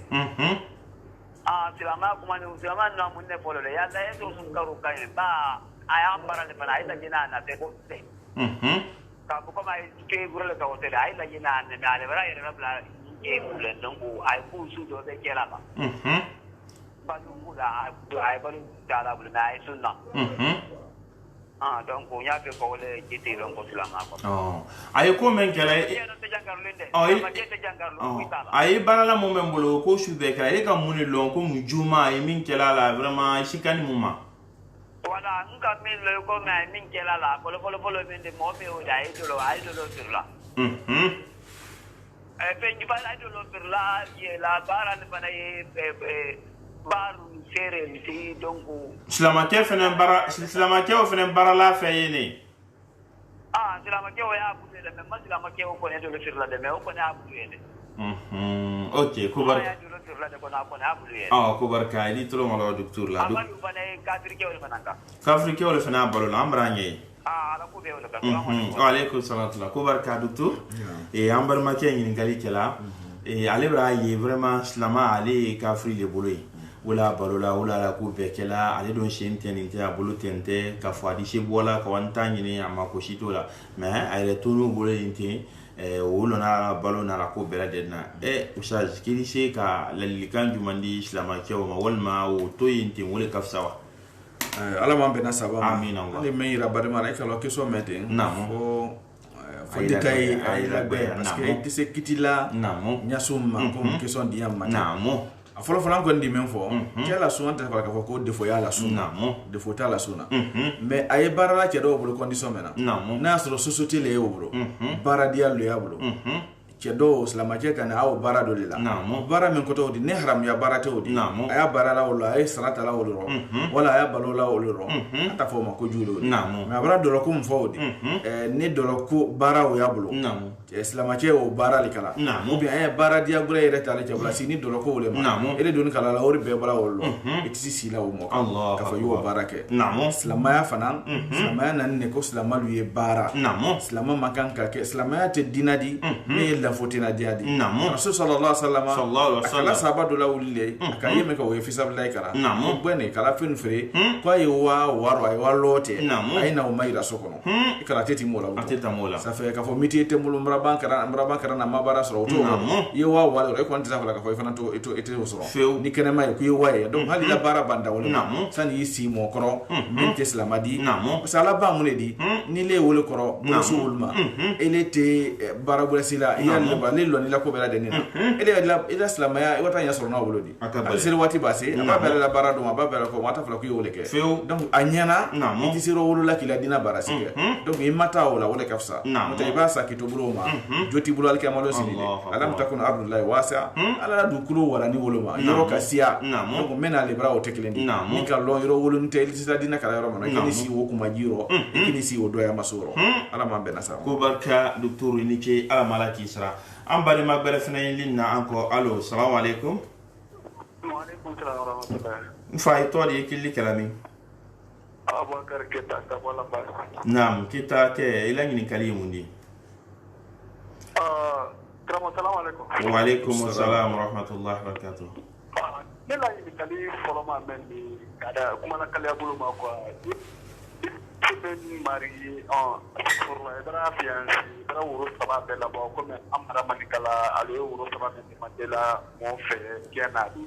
silama kuma ni silama na munne polole ya da yeso sunkaru kai ba aya bara le bana ida jina na te ko te ka ko ma ke gurle ka hotel ida jina na me ale bara ire rabla ke bulen don ko ai ku su do de kera ba ba du mu da ai ba lu da la bulen ai sunna donc on y a que pour les qui étaient dans le oh ay ko men kala ay barala mo men bolo ko shube kala e ka muni lon ko mu juma ay min kala la vraiment shikani muma voilà nka min le ko ma min kala la bolo men de mo me o dai do sur la pe ni ba do sur la ye la bara le bana ye baru sere si donc islamake fenen bara la fayene islamake o ya bu de même islamake o ko ne do sur la de me o ko ne abu yene ok ko bar ya do sur la de ko na ko ne abu yene ko barka ili tolo malo docteur la ama yu bane kafir ke o bananga kafir ke o fena balo la ambranye ala ko be o la wa alaykum salam ko barka docteur e ambar make ngi ngali kala e ale bra yi vraiment islama ale kafir le bolo wala balola wala la ko bekela ale don shenteni te abulu tente ka fadi she bola ka wantani ni amako shitola mais ale tonu bolo inte wolo na balo na la ko bela denna usaj kili she ka lalikan jumandi islama ke o walma o to inte wole kafsawa ala man bena saba amina ale meira badema la kala ke so meten namo fo detay ay la be parce que tise kitila namo nyasuma ko ke so ndiyam mata namo folo folo ko ndi men fo ke la sunna ta ka ko defo ya la sunna defo ta la sunna mais ay barala ke do bolo condition mena na so société le yo bolo bara dia lo ya bolo ke do islama ke kana aw bara do la bara men ko to di ne haram ya bara to di aya bara la wala ay salata la wala wala aya balo la wala ata fo ma ko julo mais bara do ko mfo di ne do ko bara o ya bolo islama ke o bara li kala ou bien ay bara dia gure ire tale ke bla sini do ko wala ma ele do ni kala la ori be bara wala etisi sila o mo ka fo yo barake islama ya fanan islama ya nan ne ko islama lu ye bara islama makanka ke islama ya te dinadi ne fotina diadi rasul sallallahu alaihi wasallam akala sabadu la wulle akaye me ko we fi sablay kala bone kala fen fere ko ay wa waro ay walote ay na umayra sokono ikala teti mola sa fe ka fo mitete mulu mraban kara na mabara soro to ye wa walo e ko ntisa fala ka fo fana to ete soro ni kene may ko ye wa donc hali la bara banda wala san yi si mo koro min teslamadi sala ba munedi ni le wole koro mo sulma elete bara burasila ba le lo ni la ko bela de ni ele islama ya wata ya soro na wolodi sel wati base ba bela la bara do ba bela ko wata fala ko yole ke donc anyana ti siro wolo la kila dina bara sike donc imata wala wala kafsa mata ba sa kito bulo ma joti bulo al kamalo sini alam takun abdullahi wasa ala du kulo wala ni wolo ma yoro kasia donc mena le bra o teklendi ni ka lo yoro wolo nte ti sa dina kala yoro ma kini si wo kuma jiro kini si wo do ya masoro ala ma bena sa ko barka docteur ni ke ala malaki sara ambali magbere fena linna anko allo assalamu alaikum wa alaikum salam wa rahmatullah fa itodi killi kalami abakar kita ta wala ba nam kita ke ila ni kalimundi assalamu alaikum wa alaikum assalam wa rahmatullahi wa barakatuh nela ni kali foroma mendi kada kuma na kali abulu ma kwa ben mari pour la fiancé para wuro saba bela ba ko me amara manikala ale wuro saba me mandela mon fait kenadi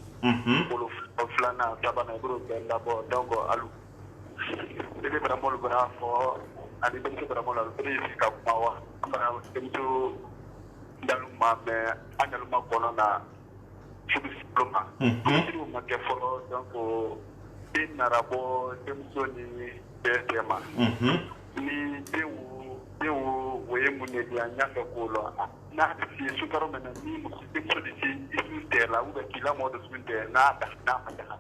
bolo flana saba na bro bela bo donc alu dede para mol bra fo ali dem ko para mol al prise ka mawa para dem to dalu ma me anyalu ma kono na fudu diploma ko ma ke fo donc bin narabo dem so ni tema ni dewu we munye dia nyaka kolo na si sukaro mena ni muslim so di isu tela u be kila modo sunte na ma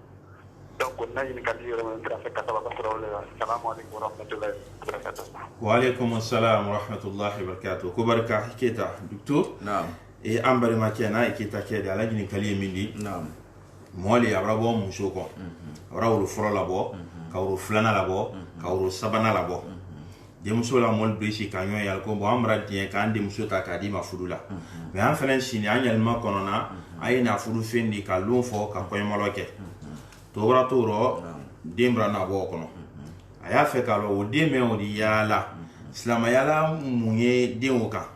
donc na yin kali yoro men trafe ka sala basro le assalamu alaykum wa rahmatullahi wa barakatuh wa alaykum assalam wa rahmatullahi wa barakatuh ko baraka hiketa docteur naam e ambari makena ikita kede ala gini kali mindi naam moli abrabo musoko rawru foro labo kawru flana labo kawru sabana labo demuso la mol beshi kanyo yal ko bo amra dien kan demuso ta kadi ma fudula mais en fenen sini anyal ma konona ayina fudu fendi ka lon fo ka koy maloke to wara to ro dembra na bo kono a y'a fɛ k'a lɔ o den bɛ o de yaala silamɛya la mun ye denw kan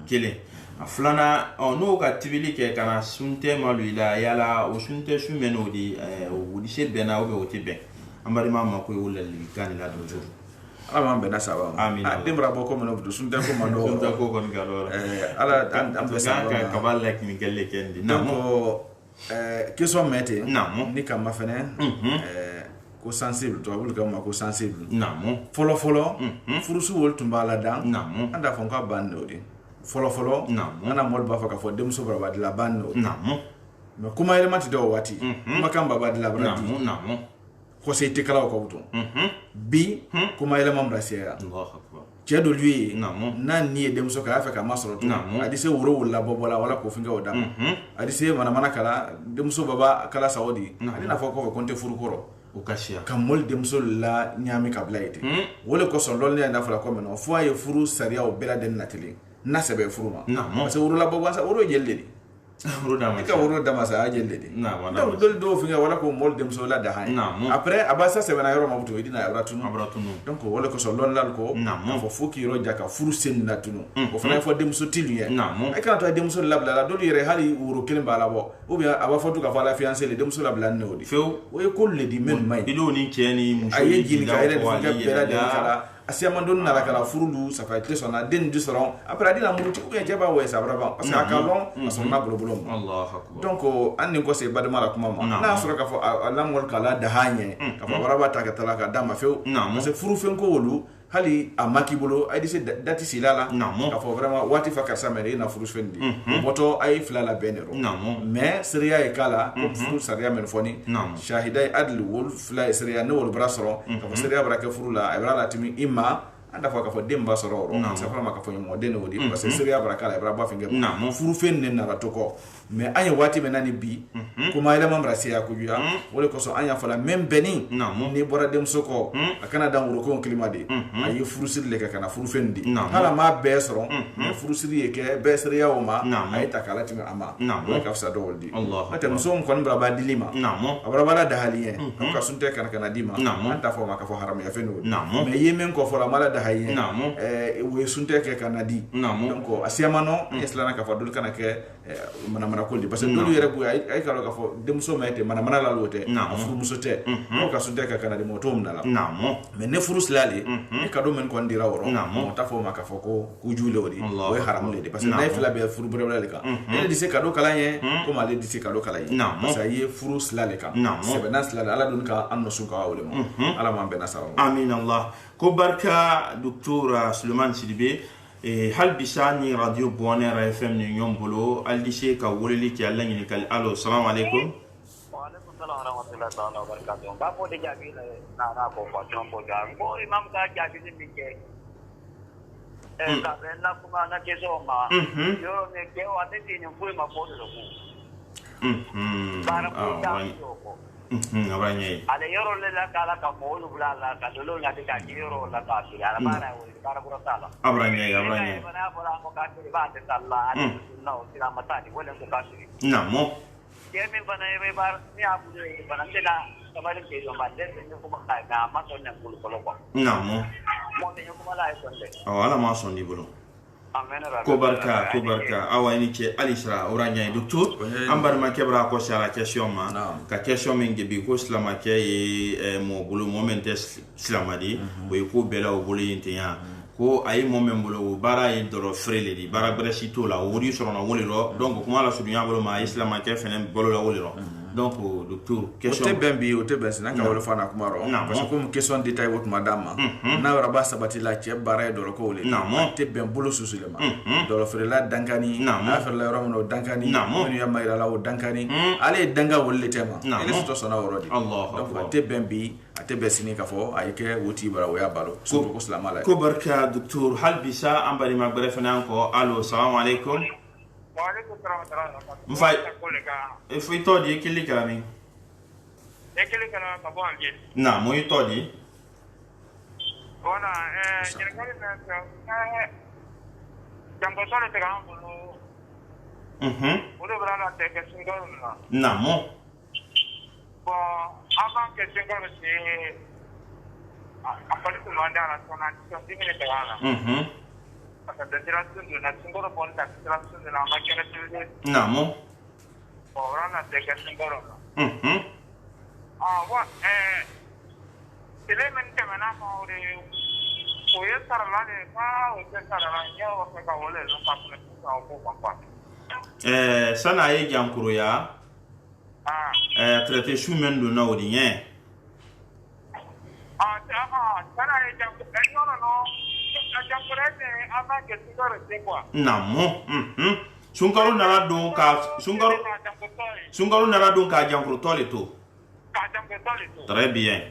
kelen a filanan n'o ka tibili kɛ ka na suntɛ malo i la yala o suntɛ su bɛ n'o de o wulise bɛnna o tɛ bɛn an balima ma ko ye o ladilikan de la docteur ala m'an bɛnna saba ma amin den bara bɔ ko min na suntɛ ko man dɔgɔ suntɛ ko kɔni ka dɔgɔ ala an bɛ saba ka kaba lakini kɛlɛ kɛ ndi donc question mɛ ten naamu ni kama fɛnɛ ko sensible to abul kama ko sensible naamu fɔlɔ fɔlɔ furusu wol tun b'a la dan naamu an da fɔ ka ban no de fɔlɔ fɔlɔ naamu ana mol ba fa ka fɔ denmuso bara ba la ban no naamu mais kuma yɛlɛma ti dɔw waati kuma kan baba la bara di naamu ko se te kala ko to bi kuma yɛlɛma brasiya Allahu akbar cɛ dɔ lui naamu na ni ye denmuso ka fɛ ka ma sɔrɔ to adi se woro wala bɔbɔla wala ko finga o dama adi se mana kala denmuso baba kala saudi ani na fɔ ko fɛ konte furu kɔrɔ o kasiya ka mol denmuso la ɲami ka bila ite wole ko son lolne na fala ko meno fo ay furu sariya o bela den natili na sebe furu ma parce que woro la bɔbɔ sa woro jelle di ka woro dama sa jelle di donc dol do finga wala ko mol denmuso la da hay après abasa sebe na yoro ma buto idina abratunu donc wole ko son lon lal ko fo fo ki ro jaka furu sen na tunu o fana fo denmuso tilu ye ay kan to denmuso la bla la dol yere hali woro kelen bala bo ou bien aba fo to ka fala fiancé le denmuso la bla no di few o ye ko le di men may ido ni ceni muso aye jini ka yere de ka bela de kala asiama don na la kala furulu ça fait très son den du soron après dina muruti ou bien jeba we sabra ba parce que akalon son na bolo Allahu akbar donc an ni ko se badama la kuma ma na sura ka fo alam wal kala da hanye ka fo baraba ta ka tala ka dama few parce que furu fen ko wolu hali a maki bolo ay dise dati silala ka fo vraiment wati fa karsa mere na furu fendi boto ay flala benero mais seriya e kala ko furu seriya men foni shahidai adl wol fla seriya no wol brasoro ka fo seriya baraka furu la ay brala timi imma anda fo ka fo demba sororo sa fama ka fo mo den wodi parce que seriya baraka la bra ba finge furu fen ne na ratoko mais anya wati menani bi kuma ile mamra siya ku juya wole ko so anya fala même beni ni bora dem soko akana dan wuro ko klimade ayi furusir le ka kana furu fendi hala ma be soro mais furusir ye ke be seriya o ma ayi takala timi ama wala ka fsa do woldi ata musom kon bra ba dilima abra bala da haliye ka sunte kana kana dima anta fo ma ka fo haram ya fenu mais yemen ko fo la mala da haye we sunte ke kana di donc asiamano islana ka fo dul kana ke mana ko di parce que dolu yere bu ay kala ka fo demso mete mana la lote furu musote ko ka sunte ka kana di motom nala mais ne furu slali e ka do men ko ndira woro mo ta fo ma ka fo ko ku jule wodi we haram le di parce que nay fla be furu brebla le ka e di se ka do kala ye ko ma le di se ka do kala ye parce que ye furu slali ka se be nas slali ala dun ka anno su ka wole mo ala ma be nasaw amin allah ko barka docteur Suleiman Sidibe hal bisani radio Bonheur FM ni nyombolo aldise ka woleli ki alla ni kal allo assalamu alaikum wa alaikum salam wa rahmatullahi ta'ala wa barakatuh ba ko de jabi na ko ko chombo ga ko imam ka jabi ni ke ka bella kuma na ke so ma yo ne ke wa de ni fu ma ko de ko para ko da ko abanye ale yoro le la kala ka mo lu bla la ka dolo nya de ka yoro la ka ti ala bara wo para ko sala abanye bana bora ko ka ti ba de sala ani sunna o tira matani wala ko ka ti namo ye me bana e bar ni abu de bana de la kamari ke yo ba de ni ko ma ka ma so nya ko ko namo mo de ko ma la e so de awala ma so ndi bolo ko barka awa ni ke alisra oranya docteur ambar ma kebra ko sala question ma ka question min ge bi ko islama ke mo bulu moment islamadi ko bela o bulu yintiya ko ay moment bulu bara yi doro frele di bara brasito la wori soro na woli ro donc kuma la sudunya bulu ma islama ke fenen bolo la woli ro donc docteur question o te bembi o te bensi na ka wala fana kuma ro parce que comme question détail wot madame na wara ba sabati la che bare do ko woli te ben bolo susulema do lo fere la dankani na fere la ro no dankani no ya mayra la o dankani ale danga wolle tema ele sto sona worodi donc te bembi ate besini ka fo ay ke woti bara o ya balo so ko salama la ko barka docteur hal bisa ambari magbare fana ko allo assalamu alaikum wa alaikum salam mfai foi todi kili kami ekele kana ka bo anje na mo todi bona jere kale na jambo sole te kan bulu ule brala te ke singol na mo bo avant que singol si apali tu manda la sona ti mi te wala asa dentro tu na singoro ponta tu na macchina tu namo ora na te che singoro wa elemente mana faure oye sarala de fa o te sarala ya o fe ka wole lo pa tu sa o pa sana ye jankuru ya traité choumen do na odien sana ye jankuru no jankuru de ava que singoro te quoi namo sunkaro nara don ka sunkaro nara don ka jankuru tole to très bien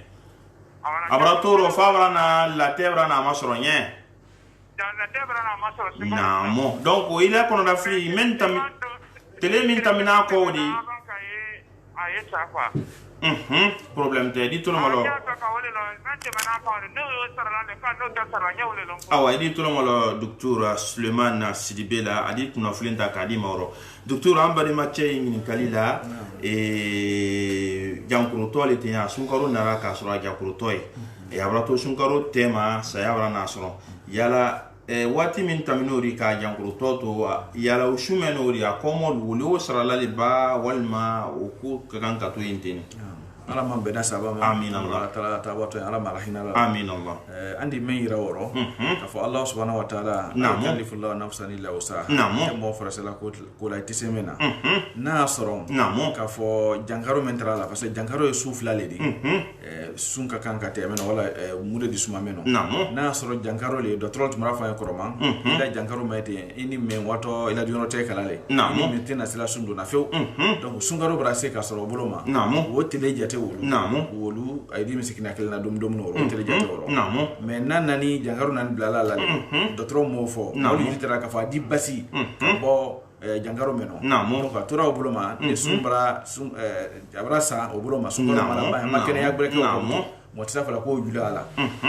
abratoro favra na la tebra na masronye namo donc il a qu'on a fait mentam tele mintamina ko di problème te di tout le monde awa di tout le monde docteur Suleiman Sidibé la adi kuna fulinta kadi maro docteur ambari matche ni kalila e jankuru tole te ya sunkaro nara ka sura jankuru toy e abrato sunkaro tema sayabra na soro yala wati min taminori ka jankuru toto yala ushumenori akomo wuli osrala liba walma oku kakanka to intini ala man bena saba ma amin Allah taala tabato ala malahina la amin Allah andi men yira woro ka fo Allah subhanahu wa ta'ala kalifu Allah nafsan illa wusaha mo farasala ko la tisemena na soron ka fo jankaro men trala parce que jankaro e soufla le di sunka kanka te men wala mude di suma meno na soron jankaro le do trot mara fa ko roman ila jankaro mete ini men wato ila di ono te kala le ni metena sila sundu na few donc sungaro brase ka soro boloma wote le jate wolu ay di misikina kelna dum no tele jatoro mais nanani jangaru nan blala la dotro mo fo wolu yitara ka fa di basi bo jangaro meno donc tora obuloma ne sumbra abrasa obuloma sumbra mala makene yakbre ko mo tisa fala ko jula ala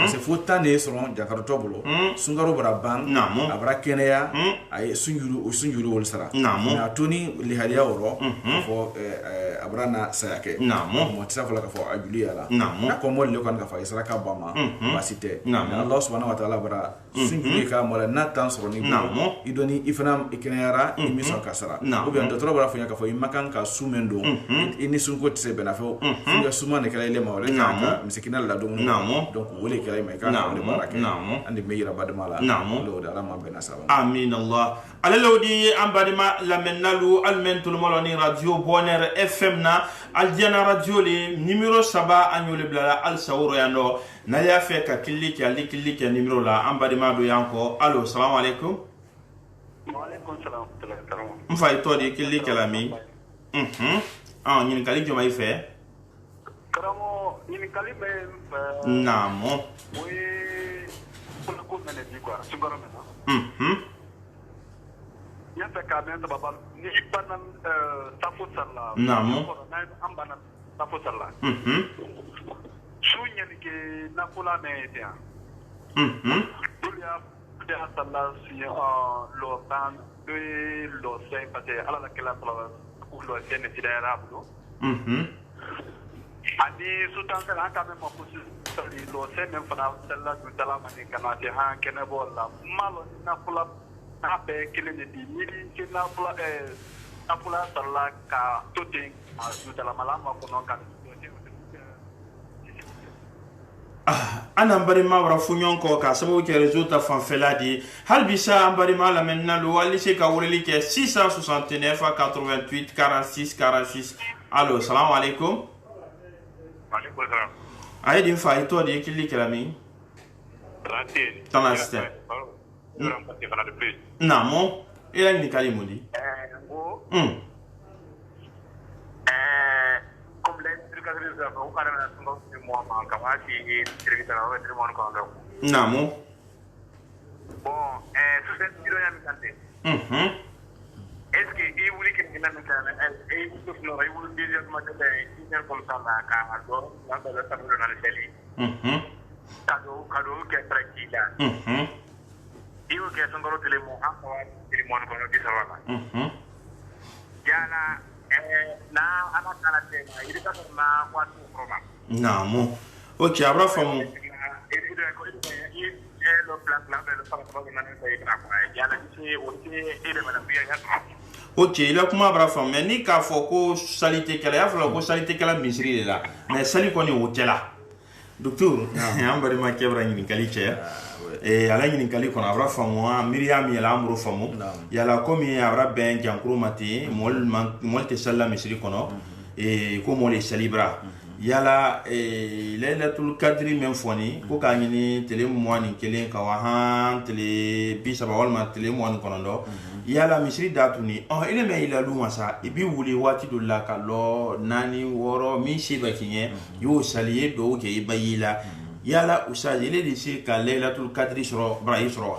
c'est faut tane soron jangaro tobolo sungaro baraban abra kenya ay sunjuru wol sara na toni li hadiya woro fo abrana sayake mo tisa fala ka fo ajuli ala na ko mo le kan ka fa isra ka bama basite Allah subhanahu wa ta'ala bara sunjuru ka mo la natan soron ni idoni ifana ikenera imisa kasara o bien de trop bara fo ka fo imakan ka sumendo ini sunko tse benafo funga sumane kala ile mawle ka misikina la dum donc wole kala mai ka wole barake andi meira badmala lo da rama bena saba amin Allah alalodi ambadima la menalu almentul moloni radio bonheur fm na aldiana radio le numéro saba anyole blala al sawro yando na ya fe ka kiliki ali kiliki numéro la ambadima do yanko allo salam alaikum wa alaikum salam mfay to di kiliki la mi ñin kali jomay fe karamo ñin kali be namo oui pour le coup mene di quoi sugoro mena ya fe ka ben baba ni banan tafu salla namo ambana tafu salla sunya ni ke nakula me dia dulia de salla si lo tan de lo sei pate ala la kala sala lo tene sidera abdo ani sultan kala ka me mafusi sali lo sei men fana salla du tala mani kana te ha kene bolla malo na kula na be kile di mili kina kula akula salla ka totin du tala malama ko non kan ana mbari ma wara funyon ko ka sabu ke resultat fan feladi hal bisa mbari ma la menna lo wali se ka wureli ke 669 88 46 46 allo salam alaikum alaikum salam ay din fa ito di kili kelami tanasta namo ila ni kalimudi namo bon c'est une million d'habitants est-ce que il voulait que nous et tout le monde il dit que moi c'est comme ça là car alors là dans le salon dans le télé cadeau qui est tranquille il faut que son gros téléphone téléphone qu'on dit ça va jana na ana kala tema il est pas na watu programme namo ok abra famu ok ila kuma bara fam mais ni ka fo ko salite kala ya fo ko salite kala misri la mais sali ko ni wotela docteur am bari ma kebra ni kali che ala ni kali ko abra fam wa miriam yala amro famu yala komi abra ben jankuru mati mol te salla misri kono ko mol salibra yala lailatul qadri men foni ko ka ni tele moani kelen ka wa han tele bi saba walma tele moani kono do yala misri datuni ile me ila lu masa ibi wuli wati do la ka lo nani woro mi shi bakinye yo saliye do ke ibayila yala usaji ile di shi ka lailatul qadri shro braisro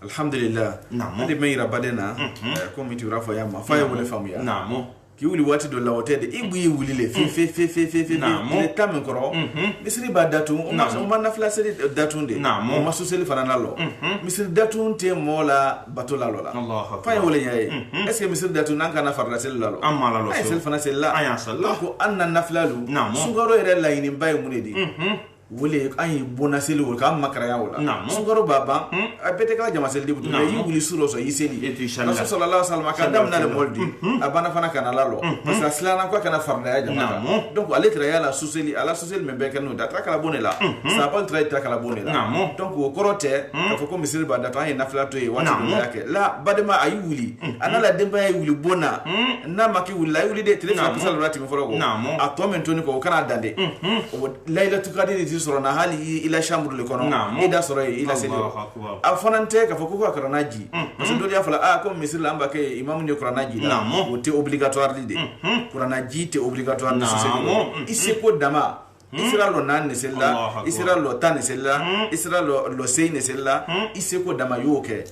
alhamdulillah ade me ira badena ko mi ti rafa yama fa yo le famu ya namo ki wuli wati do la hotede ibu yi wuli le fe le tamen koro misri ba datu o ma na fla seri datu de o ma so seli fana nalo misri datu te mola batola lola allah fa wala yaye est ce que misri datu nan kana farla sel lalo amma lalo ay sel fana sel la aya sallah ko anna naflalu sugaro ere la yini bay munedi wule ay bona seli wol ka makara ya wala sugaro baba apete kala jama seli dibutu yi wuli suro so yiseli rasul sallallahu alaihi wasallam kadam na le moldi abana fana kana lalo parce que aslana ko kana farda ya jama donc ale tra ya la suseli ala suseli membe kanu da tra kala bonela ça pas tra tra kala bonela donc ko korote ka ko misiri ba data ay nafla to e wati yake la badema ay wuli anala demba ay wuli bona na maki wuli ay wuli de téléphone sal rati mi forogo a to men toni ko kana dande o layla tukadi soro na hali ila chambre le kono ida soro ila seli a fonante ka foko ko karanaji parce que do ya fala ko misir la amba ke imam ni karanaji la o te obligatoire de karanaji te obligatoire de seli isse ko dama isra lo nan ne sella isra lo tan sella isra lo sey ne sella isse ko dama yoke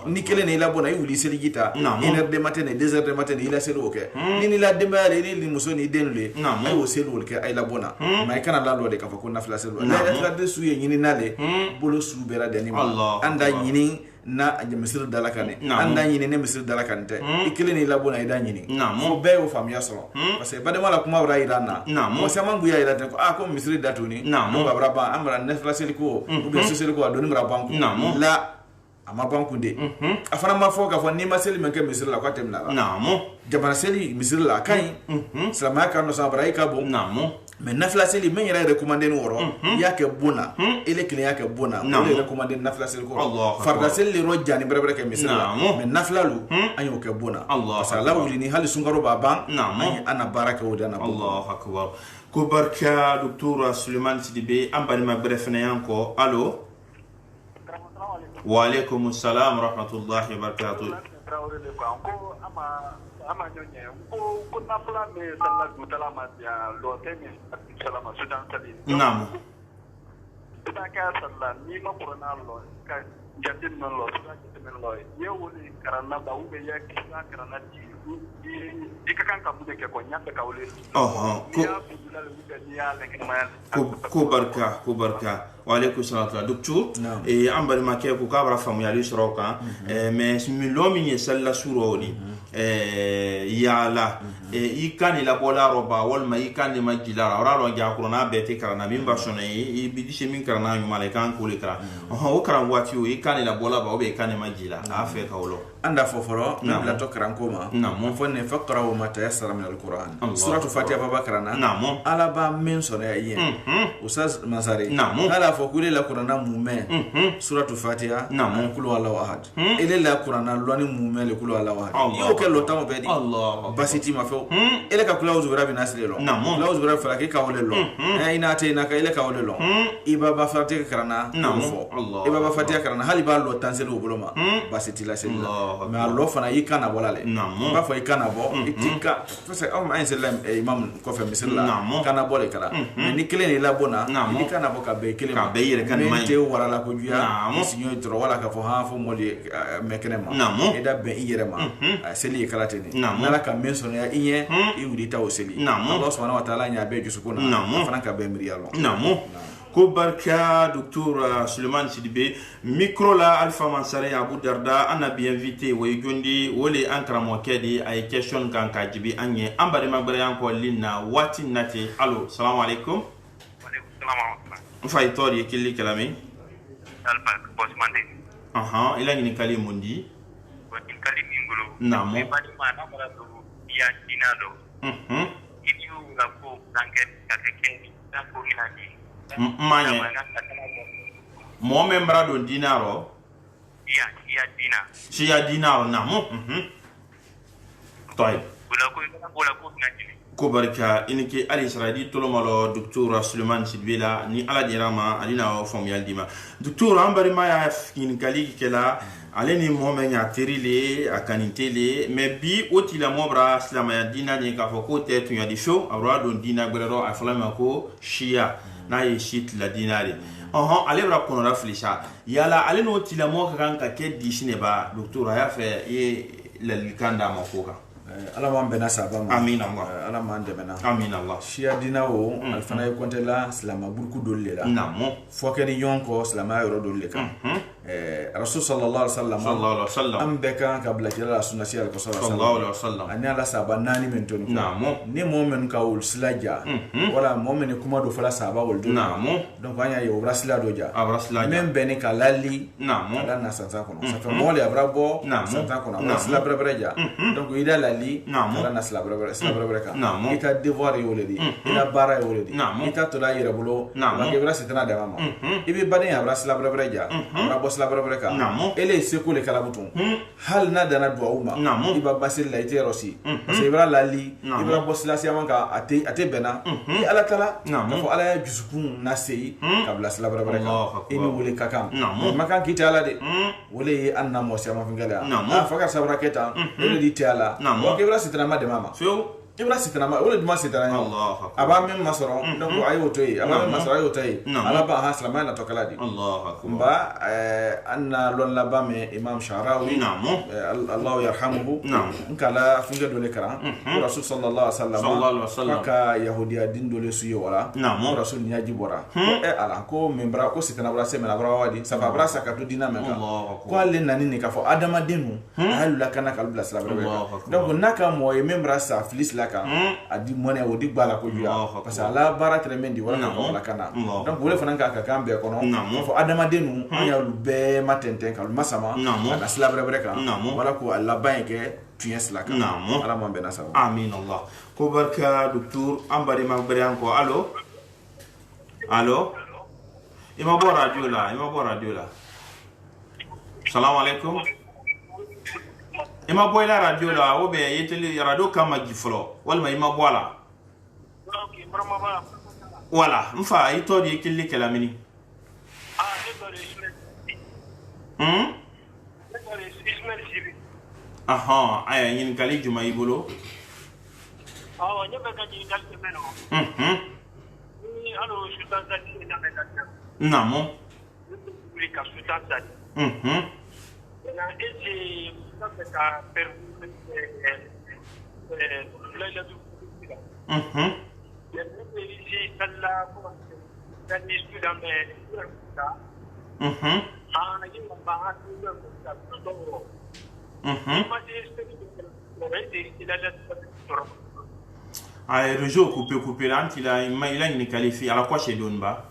ni kele ne ila bona yuli seli gita 1h de matin et 2h de matin ila seli oke ni la dembale ni musoni denle ay o seli wolke ay la bona may kana la lo de ka fa ko nafla seli la de suye ni nale bolo su bera de ni anda nyini na misir dalakane anda nyini ne misir dalakante ikele ni la bona ida nyini mo be o fam yasro parce que badema la kuma wra irana mo sama nguya irata ko ko misir datuni mo babra ba amra nafla seli ko ou bien seli ko adoni mra banku la ama banku de afana ma foka fo ni maseli men ke misir la ko temna jamana seli misir la kai salama ka no sabra ka bo mais nafla seli men yara recommander no woro yake bona ele kile yake bona ele recommander nafla seli ko farda seli ro jani brebere ke misir la mais nafla lu ayo ke bona parce que la wuli ni hal sungaro baba ay ana baraka wudana allah akbar ko barka docteur Suleiman Sidibe ambani ma brefne yanko allo wa alaykum assalam wa rahmatullahi wa barakatuh ama nyonye ko nafla me sala dutala ma ya lo teme sala ma sudan tali naam ta ka sala ni ma qur'an lo ka jadin man lo sudan men lo ye woni karana ba ube ya kisa karana di ka kan ka bude ke ko nyata ka wole ko barka wa alaykum salam docteur e ambal ma ke ko kabra famu ya li soroka mais mi lo mi sala suroni yala ikani la bola roba wal ma ikani majila ora lo ja kurana beti karana mimba shone i bidishe min karana yu malaikan ko le kara o karan wati o ikani la bola ba o be ikani majila afe ka wolo anda foforo la to karan koma mon fonne faqra wa ma tayassara min alquran suratu fatiha baba karana ala ba min sone ayen usaz masari ala fokule la qur'ana mume suratu fatiha kulu wallahu ahad ele la qur'ana loni mume le kulu wallahu ahad yo ke lo tamo bedi basiti ma fo ele ka kula uzura bi nasile lo kula uzura fa ke ka wole lo ina te ina ka ele ka wole lo ibaba fatiha karana fo ibaba fatiha karana hali ba lo tanselo boloma basiti la sel mais allo fana yikana bolale ba fo yikana bo itika parce que on sellam imam ko fe misilla kana bole kala mais ni kelen la bona ni kana bo ka be kelen ka be yere kan mai te wala la ko juya sinyo tro wala ka fo ha fo moli mekenema eda be yere ma seli kala teni nala ka menson ya inye i wudita o seli Allah subhanahu wa ta'ala nya be jusukuna fana ka be mirialo ko barka docteur Suleiman Sidibe micro la Alpha Mansare Abu Darda ana bien invité way gondi wole ankara mo kedi ay question kan ka jibi anye ambare magbare yanko linna wati nati allo assalamu alaikum wa alaikum assalam fa itori killi kalami alfa bosmande ila ni kali mundi watin kali mingulo namo bani mana mara do ya dinado itu ngaku tangket kakek na ko inaki manye mo membra do dinaro ya dina si ya dinaro namo طيب ولا كو نجي ko barka inike ali saradi tolomalo docteur Suleiman Sidbila ni ala dirama alina o fam yaldima docteur ambari ma ya fin kali kela ale ni mo men ya terile akanitele mais bi oti la mobra islama ya dina ni ka foko te tu ya di show abra don dina gbero aflama ko shia na yi shit la dinari ale bra kono raflisha yala ale no ti la mo kan ka ke di shineba docteur ya fe ye la likanda makoka ala man bena saba ma amin Allah ala man de bena amin Allah shia dina o alfana y kontela salama burku dolle la namo fokeni yonko salama yoro dolle kan rasul sallallahu alaihi wasallam am beka kabla jala sunna shi sallallahu alaihi wasallam ani ala saba nani men ton namo ni momen ka ul slaja wala momen kuma do fala saba wol do namo donc anya yo brasla do ja abrasla même beni ka lali namo ala na sanza kono ça fait mole abrabo sanza kono brasla breja donc ida lali ala na sla brebreka ita devoir yo ledi ita bara yo ledi ita to la yere bolo ba ke brasla tana de mama ibi bani abrasla breja abrabo sla brebreka ele seko le kala butun hal na dana do uma iba basil la ite rosi parce que ibra lali ibra bosla siama ka ate bena ala tala ko ala ya jusukun na sei kabla sla brebreka ini wole kakam makan kita ala de wole anna mo siama fingala faka sabra keta ele di tala wa ke ibra sitana ma de mama ibra sitana ma wole duma sitana Allah aba men masoro donc ayo toy aba men masoro ayo toy ala ba ha salama na tokaladi Allah akbar ba anna lon la ba me imam sharawi Allah yarhamuhu kala funga dole kara rasul sallallahu alaihi wasallam ka yahudiya din dole suyo wala rasul nyaji bora ala ko membra ko sitana bra se mena bra wadi safa bra sakatu dina meka ko alle nani ni ka fo adama dinu halu la kana kalbla salama donc naka mo membra sa filis ka adi mone o di bala ko juya parce que ala bara tremendi wala ko la kana donc wole fana ka kambe kono fo adama denu anya be matenten kal masama na slabre breka wala ko alla banke tuyes la kana ala mo be na sawa amin Allah ko barka docteur ambari magbari anko allo ima bo radio la salam alaikum ima boy la radio la o be yeteli radio kama giflo walma ima bola wala mfa ito di killi kalamini aha aya yin kali juma ibolo nyebe ka jini kali meno ni alo sultan zati na meka namo ni ka sultan zati na ese ka per la du ici salla ko dan ni student me ana yin ba ha tu do ay réseau coupé là il a une qualifié à la quoi chez Donba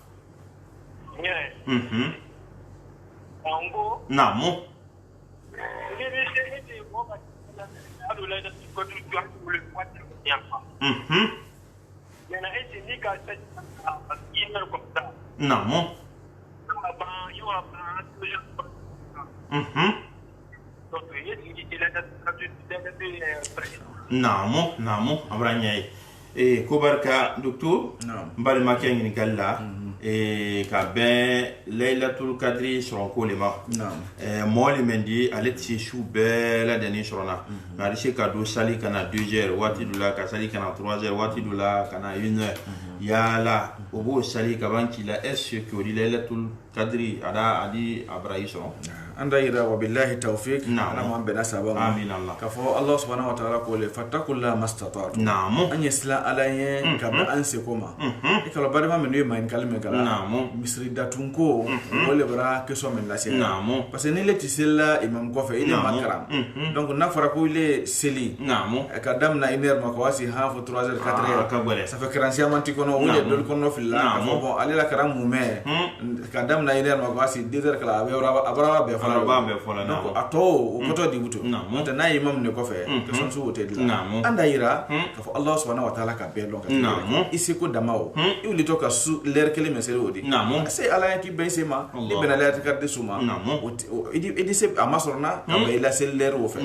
namo namo namo abranyai kobarka docteur mbal makengi galla ka ben laylatul qadri shronko lema moli mendi aleti shu be la deni shrona na rishi ka do sali kana 2h wati dula ka sali kana 3h wati dula kana 1h yala obo sali ka banki la est-ce que laylatul qadri ada adi abrahi shron anda ira wa billahi tawfiq ana mo bena sabama amin Allah kafo Allah subhanahu wa ta'ala ko le fattakulla mastata'tu na'am an yasla alaye ka ba an se koma ikalo barima men ne man kalme kala na'am misri datunko wole bara ke so men la se na'am parce que ni le tisella imam ko fe ile makram donc na fara ko ile seli na'am ka damna iner ma ko wasi ha fo 3h 4h ça fait 40 manti kono wole dol kono filla ka bon ale la karam mume ka damna iner ma ko wasi 2h kala abara be fala donc ato o koto di wuto ta na imam ne ko fe ke son su wote di anda ira ka fo Allah subhanahu wa ta'ala ka be lo ka isi ko damao iuli to ka su ler kele mesere odi c'est ala ki be sema ni bena la ta de suma idi se amasorna ka be la sel ler wo fe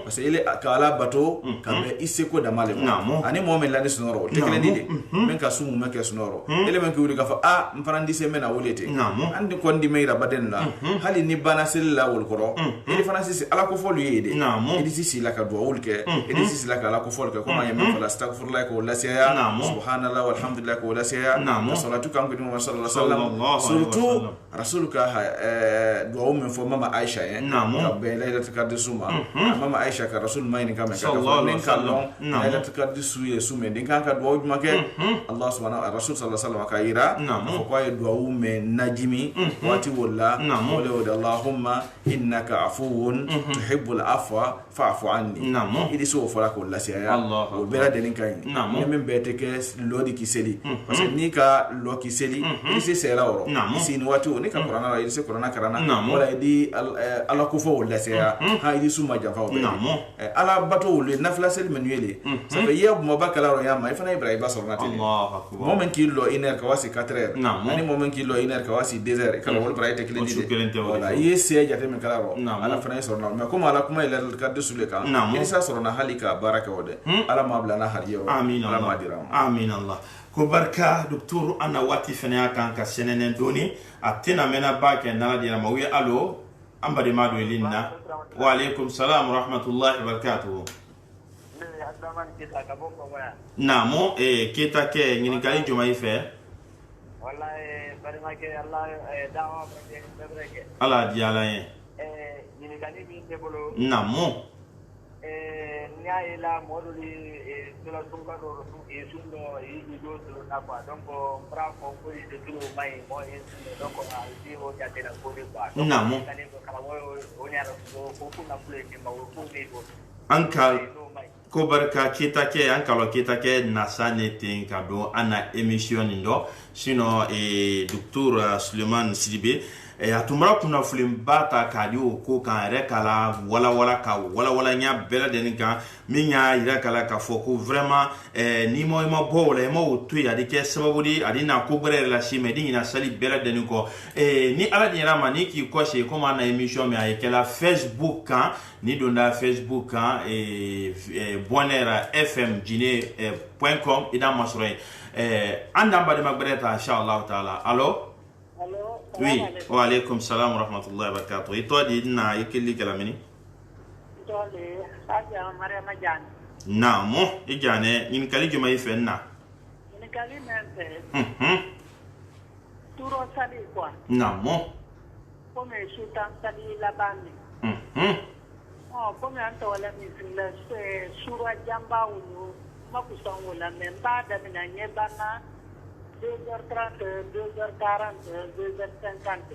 parce que ile ka ala bato ka be isi ko damale ani mo men la ni sonoro te kele di men ka sumu me ke sonoro ile men ki wuri ka fa mfarandi se mena wolete andi ko ndi meira baden la hali ni bana sel la wol koro ili francis ala ko folu yede ili sisi la ka do wulke ili sisi la ka ala ko folu ke ko ma yemme fala astaghfirullah ko la siya subhanallah walhamdulillah ko la siya salatu kan ko dum sallallahu alaihi wasallam surtout rasuluka do men fo mama aisha ka be layla takaddu suma mama aisha ka rasul mayni kam ka fo nen kallon layla takaddu suye sume din kan ka do make allah subhanahu wa rasul sallallahu alaihi wasallam ka ira ko ko do men najimi wati wala wala allahumma innaka afuwun tuhibbul afwa fa'fu anni idi so fara ko la siya o bela de kan ni men bete ke lodi kiseli parce que ni ka lo kiseli ni se sera oro si ni wati ni ka qur'ana ra se qur'ana karana wala idi ala ko fo la siya ha idi suma jafa o ala bato le nafla sel manuele ça fait yeb mo bakala ro yama ifana ibrahim sorna tele allah akbar moment ki lo iner ka wasi 4h ani moment ki lo iner ka wasi 2h ka wol braite kile di wala yese jate men kala ro ala fana sorna mais comme ala kuma ile ka de sule kan ni sa sorna halika baraka wode ala mablana hariyo amin ala madiram amin allah ko barka docteur ana wati fana kan ka senenen doni atina mena ba ke na dina mawi alo ambade mado linna wa alaikum salam wa rahmatullahi wa barakatuh namo kita ke ngini kali juma ife wallahi barima ke allah dawa be ala diala yen ngini kali mi debolo namo nya ila moduli sula sunga do sundo do sulu na kwa donc bravo ko de tulo mai mo donc alti ho ya tena ko de ba namo kali ko kala wo nya ro ko na pule ke ma wo ko de ko ankal ko barka kitake ankalo kitake nasane tin kado ana emission ndo sino docteur Suleiman Sidibe atumra kuna fulim bata kadio ko kan rekala wala nya bela den kan minya irakala ka foko vraiment ni mo boole mo tu ya dike sababudi adina ko bere la shime dinina sali bela den ko ni ala dina mani ki ko she ko na emission mi ayekela Facebook kan ni donda Facebook kan bonera fm jine.com ida masroy anda bade magbreta inshallah taala allo oui wa alaikum salam wa rahmatullahi wa barakatuh ito di na ikili kalamini to le haja mariama jan na mo ijane in kali juma ifenna in kali mente turo sali kwa na mo come sultan sali la bandi come anto wala mi sila sura jamba unu makusang wala memba da minanyebana 2h30, 2h40, 2h50.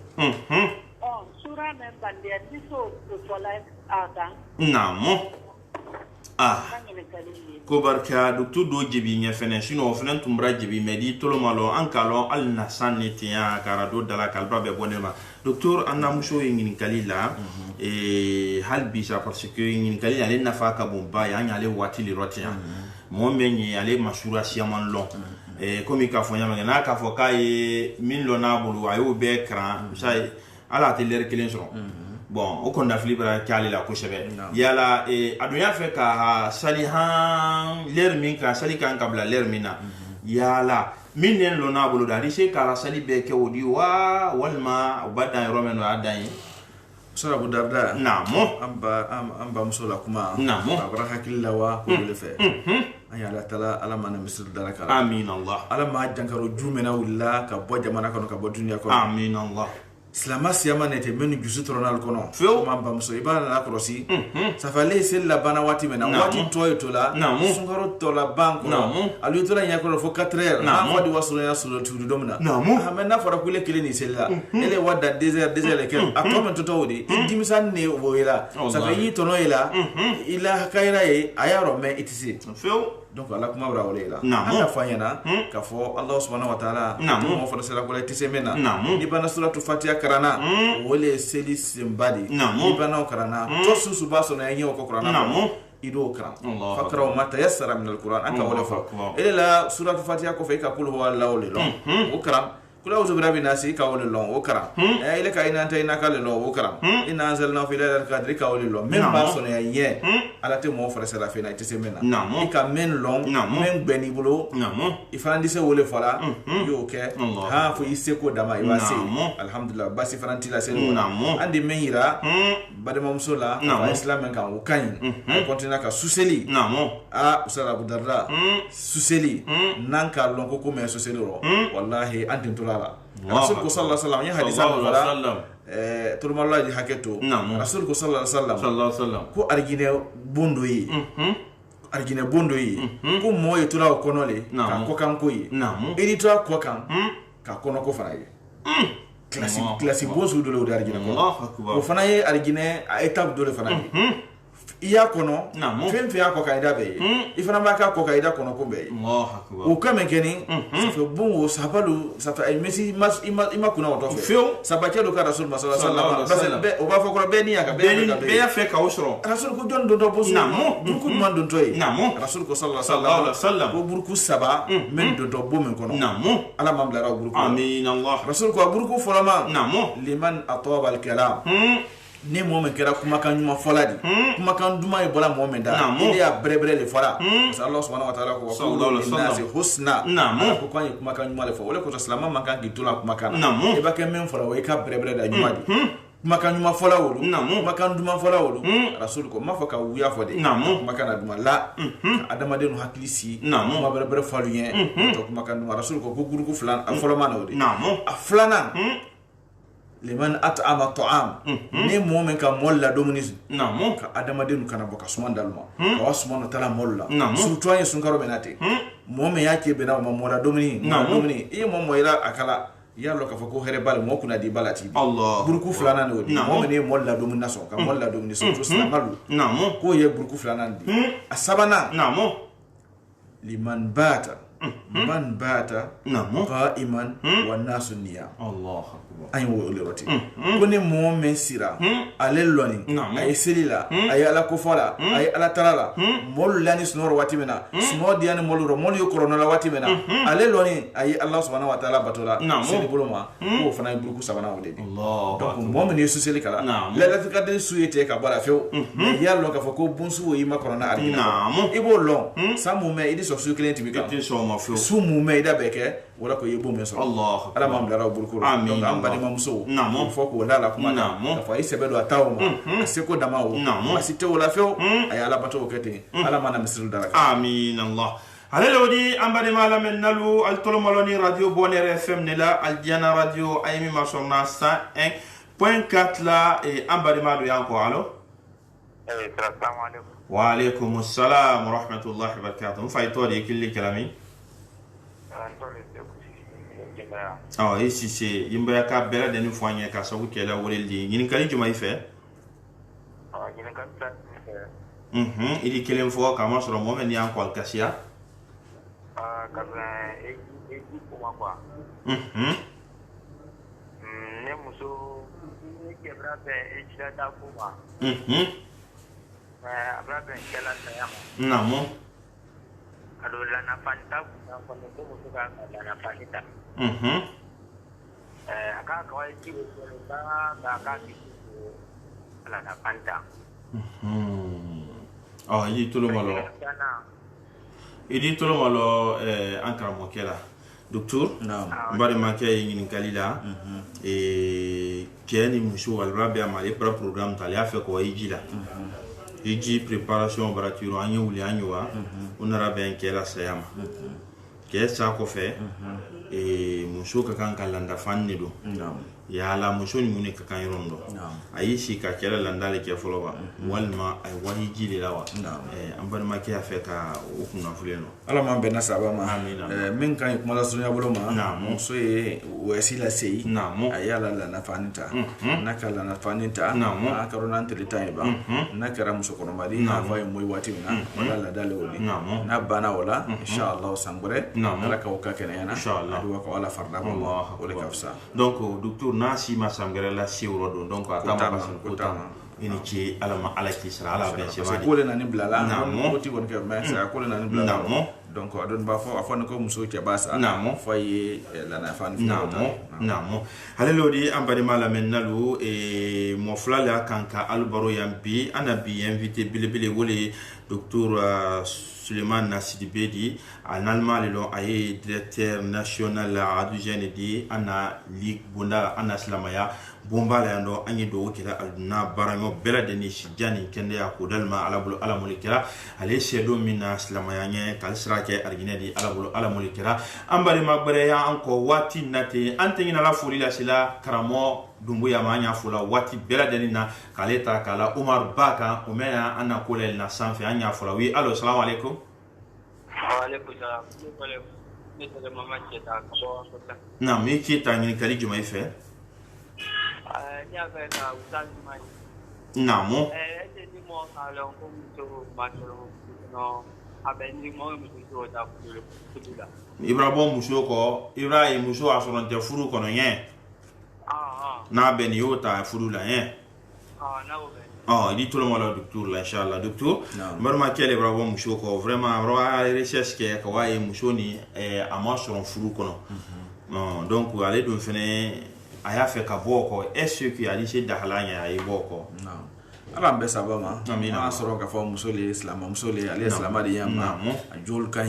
Sura men bandia diso kutola ata. Namo. Ko barka docteur do jibi nya fene sino fene tumbra jibi medi tolo malo ankalo al nasani tiya karado dala kalba be bonema docteur anna muso yingini kalila hal bisa parce que yingini kalila le nafa ka bomba ya nya le watili rotia mo menyi ale masura siaman long comme ka fo nyama na ka fo kay min lo na bulu ayo be kran sai ala teler kelen so bon o kon da flibra kali la ko shebe yala adunya fe ka salihan ler min ka sali kan kabla ler mina yala min nen lo na bulu da ri kala sali be ke wodi wa walma ubada romen wa adan sura Abu Darda namo amba musola kuma namo abra hakilla wa ko le fe aya la tala ala mana misir dalaka amin allah ala ma jankaro jumena willa ka bo jamana kono ka bo dunya kono amin allah silama siyama nete menu jusu tronal kono ma bamso ibana na krosi ça fallait c'est la bana wati mena wati toy to la sungaro to la banko alu to la nyako fo 4 heures na wadi wasuro ya suro tudu domna amena fora kule kile ni sella ele wada désert lekel akoma to wodi dimisan ne woira ça fait yi to no ila kaira e ayaro me itisi donc ala kuma bra wala ala fanyana ka fo Allah subhanahu wa ta'ala mo fo sera ko itisi mena ni bana suratu fatiha karana wole seli simbadi ni bana karana to susu baso na yenyo ko karana ido kran fakra ma tayassara min alquran aka wala fa ila la suratu fatiha ko fe ka kul huwa allah lo o kran kula uzu birabi nasi ka wala lo o kran ile ka ina ta ina ka lo o kran ina anzalna fi lailatul qadri ka wala lo même baso na ye ala te mo fo sera fe na itisi mena ika men long men beni bulo ifandi se wole fala yo ke ha fo iseko dama ibasi alhamdulillah basi faranti la selo andi menira bade mamsola fa islam kan o kan continue ka suseli usala budarda suseli nanka lonko ko men suseli ro wallahi antin tulala rasul sallallahu alaihi wasallam ya hadisa wala tulmalla di haketo rasul sallallahu alaihi wasallam ko argine bondo yi ko moye tula ko nole ka ko kan ko yi edi to ko kan ka kono ko faraye classique bonso do le argine ko fanaye argine a étape do le fanaye iya kono fenfe ya ko kaida be ifana maka ko kaida kono ko be o kame keni ça fait bon sabalu ça fait ay messi mas ima kuna auto fe sabatia do ka rasul sallallahu alaihi wasallam be o ba fo ko be ni ya ka be ya fe ka osro rasul ko don do bosu burku man don toy rasul ko sallallahu alaihi wasallam ko burku saba men do bo men kono ala mamla ra burku amin allah rasul ko burku folama liman ataba al kalam ne momen kera kuma kan nyuma foladi kuma kan duma e bola momen da ile ya brebre le fola Allah subhanahu wa ta'ala ko qulu linnasi husna ko kan kuma kan nyuma le fola ko salama man kan ditula kuma kan e ba ke men fola we ka brebre da nyuma di kuma kan nyuma fola wolu kuma kan duma fola wolu rasul ko ma foka wuya fode kuma kan duma la adama de no haklisi kuma brebre faluyen to kuma kan duma rasul ko guru ko flan fola mana wodi aflana liman at'ama ta'am ne momen ka molla domunis ka adama denu kana boka suman dalma ka wasmano tala molla sultoye sunkaro benate momen yake bena ma mola domini domini e mo moira akala yallo ka fako here bal mo kuna di balati burku flana ne wodi momen ne molla domina so ka molla domini so slamalu ko ye burku flana di asabana liman bata man bata qa'iman wa nasu niya Allah ay wo lewati kone mo men sira ale loni ay selila ay ala ko fola ay ala tarala mol lani snor wati mena smo diane moluro mol yo corona la wati mena ale loni ay Allah subhanahu wa ta'ala batola seli boloma ko fana burku sabana wode Allah donc mo men yesu seli kala la la fikade suyete ka bara few yallo ka fako bunsu wo yima corona arina ibo long samu me idi so su client bi ka su mu me da beke wala ko yebo men so Allah ala mam dara burku donc ambani mamso foko wala la kuma na fa isebe do atawo aseko damawo asite wala few ay ala bato kete ala mana misrul dara amin Allah alelodi ambani mala men nalu al tolomoloni radio Bonheur FM nela al Diana radio aymi masonna 101.4 la e ambani madu yanko alo assalamu alaykum wa alaykum assalam wa rahmatullahi wa barakatuh faytori killi kalami ici c'est yimba ka bela de foanye ka so ko la woleldi ngin kali juma ife ili kelen fo ka mo soro mo men yan ko kasia ka e ko ma kwa ne muso ni ke brabe e jida ta ko ma brabe kala ta yama namo ado la na fanta ko ne ko muso ka la na fanta aka kawai kiwo ba ka kiwo ala na fanta yi tolo malo ankara mo kela docteur bari ma kay ngin kalila keni muso alrabe amale para programme tali afa ko yijila yiji préparation baratiro anyo wuli anyo wa onara ben kela sayama ke sa ko fe muso ka kan kalanda fanni do ya la muso ni mun ka kan yondo ayi si ka kala landale ke folo ba walma ay wani jili lawa an ban ma ke afa ka o kunna fuleno ala man bena saba ma min kan kuma la sunya bolo ma muso ye wasila sei ayala la nafanita nakala nafanita akarona antelita ba nakara muso kono mari na fa moy wati na wala la dale woli na bana wala inshallah sangure ala ka waka kana yana inshallah wa wala farda Allah wala kafsa donc docteur nasi ma sangere la siwro do donc atama kota ini ci ala ki sara ala ben se ko le nani blala ko ti won ke mais sa ko le nani blala donc adon ba fo afon ko muso ke basa foye la na fan namo halelodi ambari mala men nalu e mo flala kanka albaro yambi anabi invité bilibili wole docteur Suleiman Nasidibedi en Allemagne lo aye directeur national adjoint di ana ligue bunda ana islamaya bomba la ndo anyi do kila aduna barango bela deni shijani kende ya kudalma alabulu alamulikira ale shedo mina islamaya nye kalsra ke argine di alabulu alamulikira ambali magbere ya anko wati nate antengina la furi la sila karamo dumbu ya manya fula wati bela deni na kaleta kala Umar Baka umena ana kolel na sanfe anya fula wi allo assalamu alaikum wa alaikum salam na mi kita ngini kali juma ife namo Ibrahim muso ko Ibrahim muso asoronte furu kono yen na beni yota furu la yen il tout le monde docteur là inchallah docteur marma kele Ibrahim muso ko vraiment recherche ke ka waye muso ni ama soron furu kono donc ale do fene aya fe ka boko est-ce que ali se dahlanya ay boko ala be sabama ma soro ka fa musole islam musole ali islam adi yamma jol kan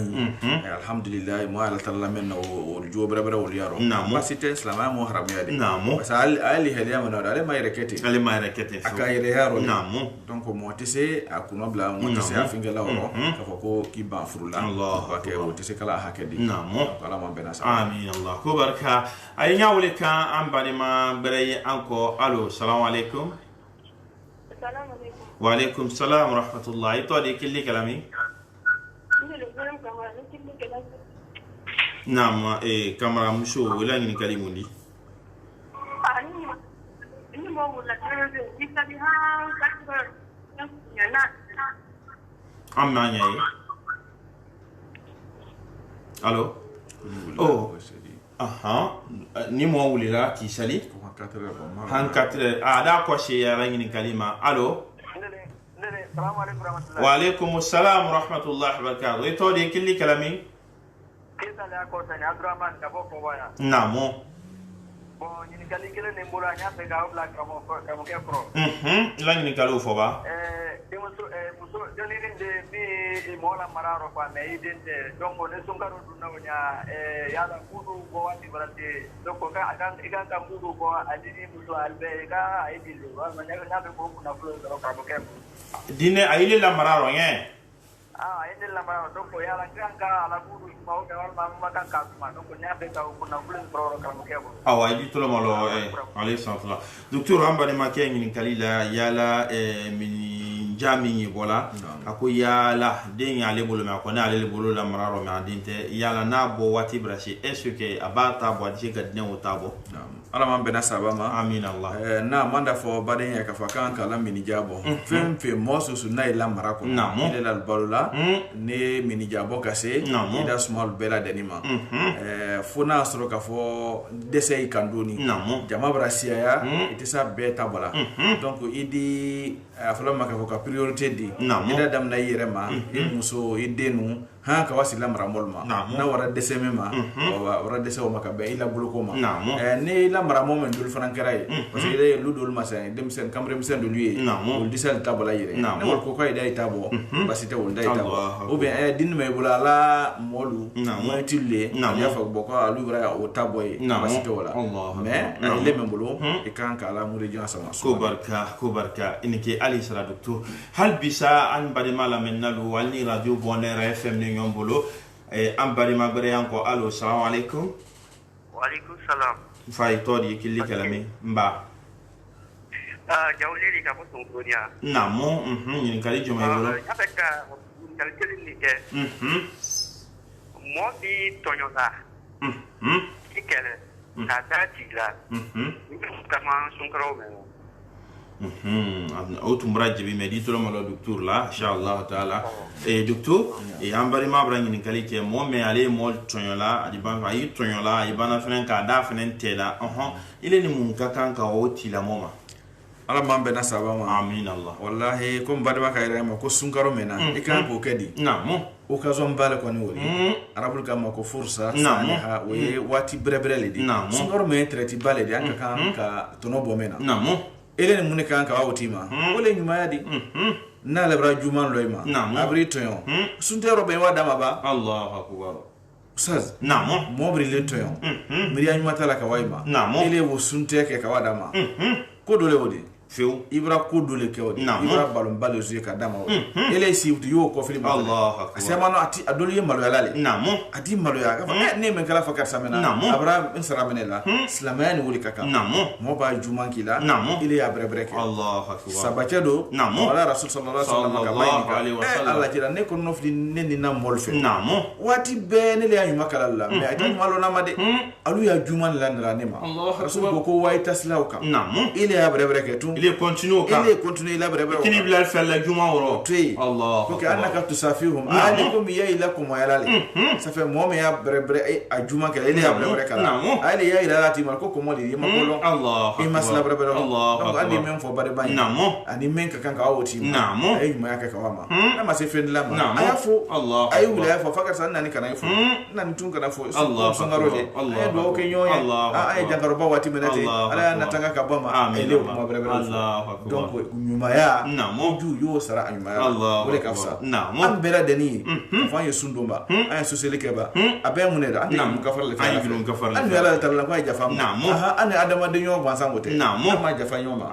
alhamdulillah mo ala talla men o jobra bra o yaro basite islam mo haram yadi basal ali hadiya mo dale may rekete akayre yaro donc mo tese akuno bla mo tese afinga lawro ka fa ko ki ba furula Allah ke o tese kala hakedi ala mo bena sa amin Allah ko barka ay nyawle kan ambani ma bere anko allo assalamu alaikum وعليكم السلام ورحمة الله يطولي كل كلامي نعم كاميرا مشو ولا نكلمون دي أم نانيا ألو أها نيمو وليرا كيسالي han katre ada ko she ya rangini kalima allo assalamu alaikum warahmatullahi wa alaikum assalam warahmatullahi wabarakatuh to de killi kalami kisa la ko tani Abdurrahman ka boko bana namo bon ni kali kele ne mbura nya pe ga obla kamo ke pro langini kalu fo ba de muso joni de bi mola mararo kwa me idente donc ne sungaro dunna nya yala kudu go wati barate donc ka akan ikan ka kudu go adini muso albe ka aidilu wa manya na be ko kuna flo ro kamo ke dine ayile la mararo nye ende la mararo donc yala ka ala kudu ma o ka wal ma kan ka ma donc nya be ka kuna flo ro kamo ke awa idi to lo malo alayhi salatu docteur ambani makengi ni kalila yala min jami bola ako yala den ya le bolo ma ko na le bolo la mararo ma dinte yala na bo wati brashi est-ce que abata bo dije gadne o tabo ala man bena sabama amin Allah na manda fo baden ya ka fa kan kala mini jabo fem fe moso su na ila marako ile la balola ne mini jabo kase ida small bela denima fona soro ka fo desay kandoni jama brasia ya itisa beta bola donc idi afala maka fo ka priorité di ida dam na yirema muso idenu ha ka wasila maramolma na wara deseme ma wara desewo maka be ila buluko ma ne ila maramo men dul frankaray parce que ila ludul masan dem sen kamre sen de lui ul disal tabala yire na wol ko kay day tabo basite wol day tabo ou bien din me bulala molu mo tille ya fa boko alu bra o taboy basite wala mais ile men bulu e kan kala muri jan sama ko barka inike ali sala docteur hal bisa an bade mala men nalu walni radio bonheur fm ni ñombolo am bari magbere yanko allo assalamu alaikum wa alaikum salam fay todi killi kalami mba jawleri ka boson konya namo ni kali juma yoro afeka kalkeli ni ke mo di tonyosa ikele ka dajila kama sunkaro me autu murajibi medito lo malo docteur la inshallah taala e docteur e ambari ma bra ni kali ke mo me ale mo tonyola adi ban fa yi tonyola yi bana fenen ka da fenen tela ile ni mun ka kan ka o tila moma ala man bena sabama amin allah wallahi ko mbadima kayra ma ko sunkaro mena ikan ko kedi namo occasion bale ko ni wori arabul kama ko fursa saniha we wati brebrele di sunkaro me treti bale di anka kan ka tonobo mena namo ele ni mun kan ka wawotima wole nyuma yadi na le bra juman loima abri toyon sunte robe wa dama ba allah akbar ustaz namo mobri le toyon miriya nyuma tala ka waima ele wo sunte ke ka wadama ko dole wodi fiu ibra ko dole ke wodi ibra balon balo zuye ka dama wodi ele si wuti yo ko fili allah akbar asema no ati adoli malo yalale namo ati malo ya ka ne men kala fakar samena abra insara menela islamani woli kaka namo mo ba juman kila ile ya brebreke allah akbar sabachedo wala rasul sallallahu alaihi wasallam allah jira ne ko nofli nenni na molfe namo wati bene le ayuma kala la me ati malo na made alu ya juman la ndra nema rasul ko wa itaslauka namo ile ya brebreke tu il continue ka il continue la brebreke kini bilal falla juma woro allah ko ke annaka tusafihum alikum ya ilakum wa yalali ça fait mo me ya brebre a juma ke ile ya brebreke la ali ya ila lati mal ko ko modi ma ko lo allah imas la brebreke allah donc andi men fo bare bani namo ani men ka kan ka woti namo ay ma ka wama na ma se fen la ma ayafu allah ay wala fa fakar san nani kana fu nan tun kana fu allah sangaro de ay do ke nyoya ay jangaro ba wati menate ala na tanga ka bama ay le ma brebre allah akbar donc nyuma ya namo ju yo sara nyuma ya allah wala ka sa namo an bela deni fa ye sundomba ay sosele keba abe muneda andi mu kafar le ay bilum kafar le an yala tala ko ay jafa namo an adama de nyo bansan wote namo ma jafa nyoma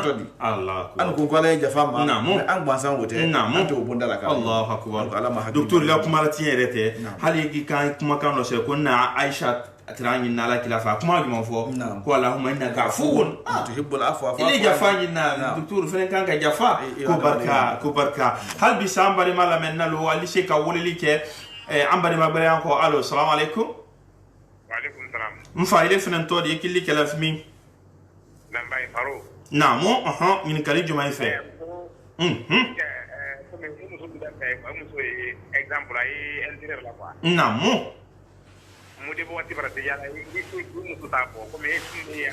to di allah akbar an ko ko la jafa ma an bansan wote namo to bondala ka allah akbar docteur la kuma la tiere hali ki kan kuma kan no se ko na aisha atrangi nala kila fa kuma gi fo ko allahumma innaka afuwun tuhibbul afwa ile jafangi na docteur fenen kan ka jafa ko barka hal bi sambari mala men nalo ali se ka woleli ke ambari mabare ko allo assalamu alaikum wa alaikum salam mfa ile fenen to de killi kala fmi nambay faro namo min kali juma ife exemple ay intérieur la quoi namo mo de bo wati bara de yalla yi ko musu ta ko comme ni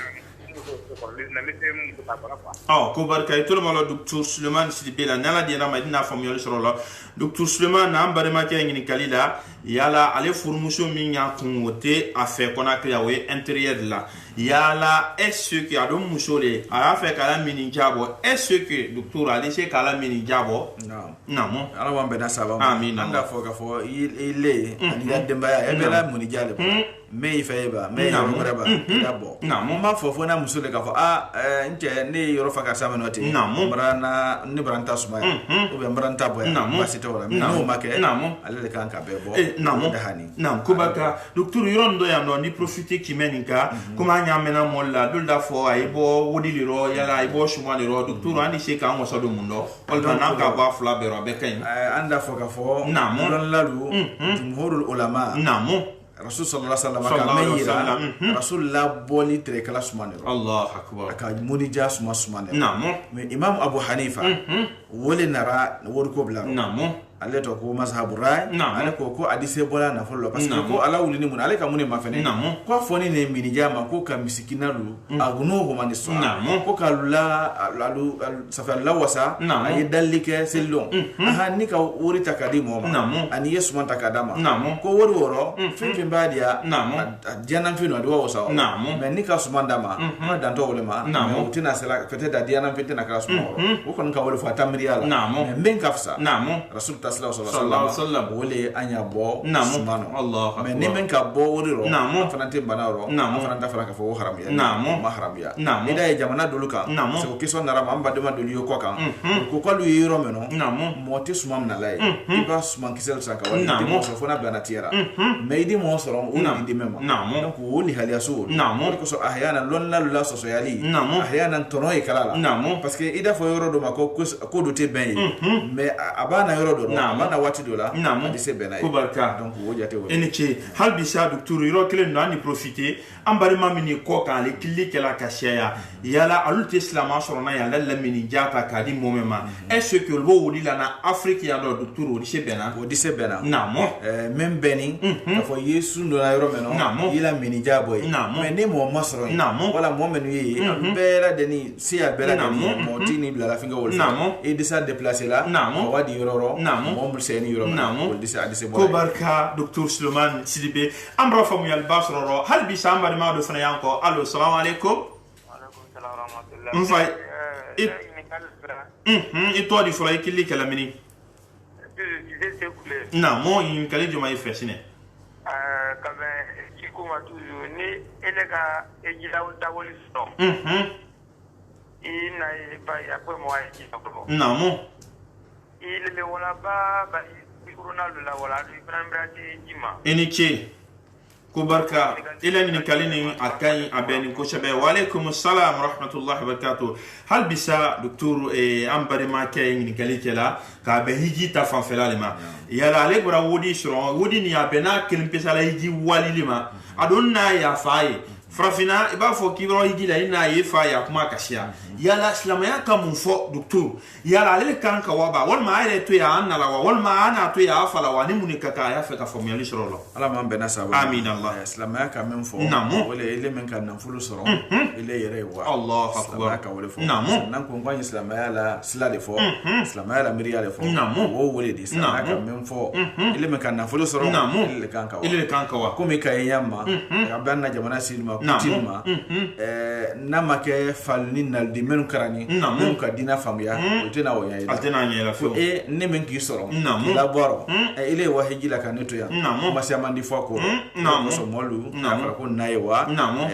musu ko na mete musu ta ko ko barka to le malo docteur Suleiman Sidibé la nala dina madina fam yolo soro la docteur Suleiman na ambare ma ke ngini kalila yala ale fourmuso min ya kun wote a fait qu'on a créé intérieur la yala est-ce que ado musole a fait kala mini jabo est-ce que docteur ali se kala mini jabo non ala wambe na saba amin anda foka fo ile ani ademba ya bela muni jale me ifeba me yoreba dabo non ma fo na musole ka fo nche ne yoro faka sama noti brana ni branta suma o be branta boya basite wala no make ale kan ka bebo nam kubaka docteur yondo ya no ni profiter ki meninka kuma nya mena molla dulda fo ay bo wodiliro yala ay bo shumaliro docteur andi se kan waso do mundo wala nan ka ba fla be robe kay anda fo ka fo don lalu jumhurul ulama rasul sallallahu alaihi wasallam ka mayira rasul la boli tre kala sumane allah akbar ka muni ja sumane namo me imam abu hanifa wole nara wor ko bla namo ale to ko mazhabu rai ale ko adise bola na follo parce que ko ala wulini mun ale ka mun ma fene ko foni ne mini jama ko ka misikinalu agno ko mani so ko ka la alu safa lawasa ay dalike selon ni ka wori takadimo ani yesu man takadama ko wori woro fin badia diana fino do wasa mais ni ka sumandama ma danto wole ma utina sala peut-être diana fin na ka sumoro ko kon ka wole fa tamri miriala Namo. men kafsa Namo. rasul sallallahu Sallallahu alaihi alaihi wasallam. wole anya bo Namo. sumano Allah mais akbar. ni men ka bo wori ro Namo. fanante banaro Namo. fananta fara ka fo haram ya Namo. ma haram ya Namo. ida e jamana doluka Namo. so kiso nara mamba de ma dolu yo ko kan ko ko lu yiro meno Namo. moti sumam na lay iba sumam kisel sanka wali Namo. de mo so fona bana tiara mais di mo so ron o di mema Namo. donc woni hali asul Namo. ko so ahyana lon la so yali Namo. ahyana tono e kala Namo. parce que ida fo yoro do ma ko do te ben mais abana yoro do abana wati do la Namo. se ben ay Kubarka. donc wo jate wo Eniche halbisa docteur yoro kelen no ani profiter ambari mamini ko kan le kili kala kashaya yala alulte islama sorona yala lamini jata kadi momema est-ce que le wodi la na Afrique ya do docteur wodi se bena wo dise bena namo même beni ka fo yesu ndo la yoro meno Namo. ila mini jaboy Namo. mais ne mo masro Namo. wala mo menu yi bela deni si a bela deni Namo. mo tini bla la finga wol Namo. e disa déplacer là Namo. wadi yoro Namo. mo mul seni yoro Namo. wol disa dise ko barka docteur Suleiman Sidibe ambra famu yal basroro halbisa ambari ma do fana yanko allo assalamu alaikum Alaikum salam wa rahmatullah. Mfai. It. Et toi du fera kili kala mini namo yin kali joma ifesine Kabe kikuma toujours ni elega ejila utawoli so. Ina ba ya kwa mwa ejila kwa. namo Ile me wala ba Ronaldo la wala du Brandi jima. eniche ko barka ila ni kali ni akai abeni ko shabe wa alaikum assalam wa rahmatullahi wa barakatuh hal bisa docteur ambari ma kay ni kali kala ka be hiji ta fan felalima yala ale bura wodi suro wodi ni abena kelim pesala hiji walilima adonna ya faye frafina iba fo kibro hiji la ina ye fa ya kuma kashia yala islamaya ka mun fo docteur yala ale kan ka waba wal ma ale to ya anna la wal ma ana to ya afala wa ni munika ka ya fe ka fo mi ali suro lo ala man bena sabu amin allah islamaya ka men fo Namo. wala ile men kan nan fulu soro ile yere wa Allah akbar. islamaya ka wala fo Namo. nan ko ngwan islamaya la sila de fo islamaya la miriya de fo Namo. wo wole di islamaya ka Namo. men fo ile men kan nan fulu soro Namo. ile kan ka wa ile kan ka wa ko me ka yamma ka banna jamana silma kutilma nama ke falni naldi men karani Namo. men ka dina famya o tena wo yayi altena nyela fo e ne men ki soro Namo. la boro ile wa hijila kan neto ya Namo. ma mandi fo ko Namo. so molu Namo. ka ko nayewa Namo.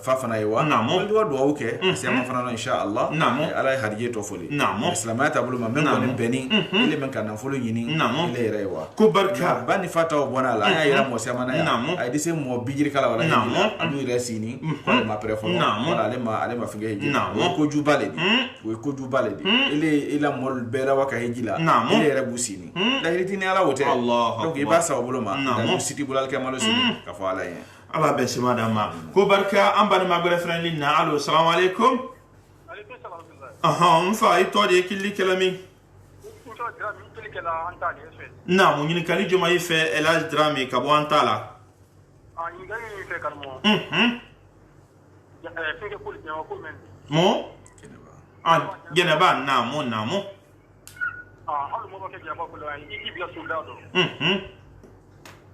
fafana yewa Namo. do do wuke sama fana insha Allah Namo. ala hadiye to foli Namo. islamata bulu ma men ko Namo. ne beni ile men kan folo yini Namo. ile rewa ko barka bani fata o bona la ya yira mo sama na ya Namo. ay dise mo bijiri kala wala Namo. hijila anu resini ko ma prefo Namo. wala ale ma finge hijila Namo. ko jubale di we ko jubale di ile ila mol bera waka hijila Namo. ile rebusini la hilitini ala wote Allah donc akbar. iba sa bulu ma Namo. da siti bulal kamalo sini ka fo ala yen ala be sima dama ko barka ambani magre friendly na allo assalamu alaikum Alaikum salam wa rahmatullah. aha mfa ito de kili kelami Kuto dra mi tuli kala anta ni fe. na mu nyini kali joma ife elaj drame ka bo antala Ni gani fe kan mo. Ya fe ko ni ko men. mo geneba na mo Halu mo ba ke ja ba ko la yi bi soldado.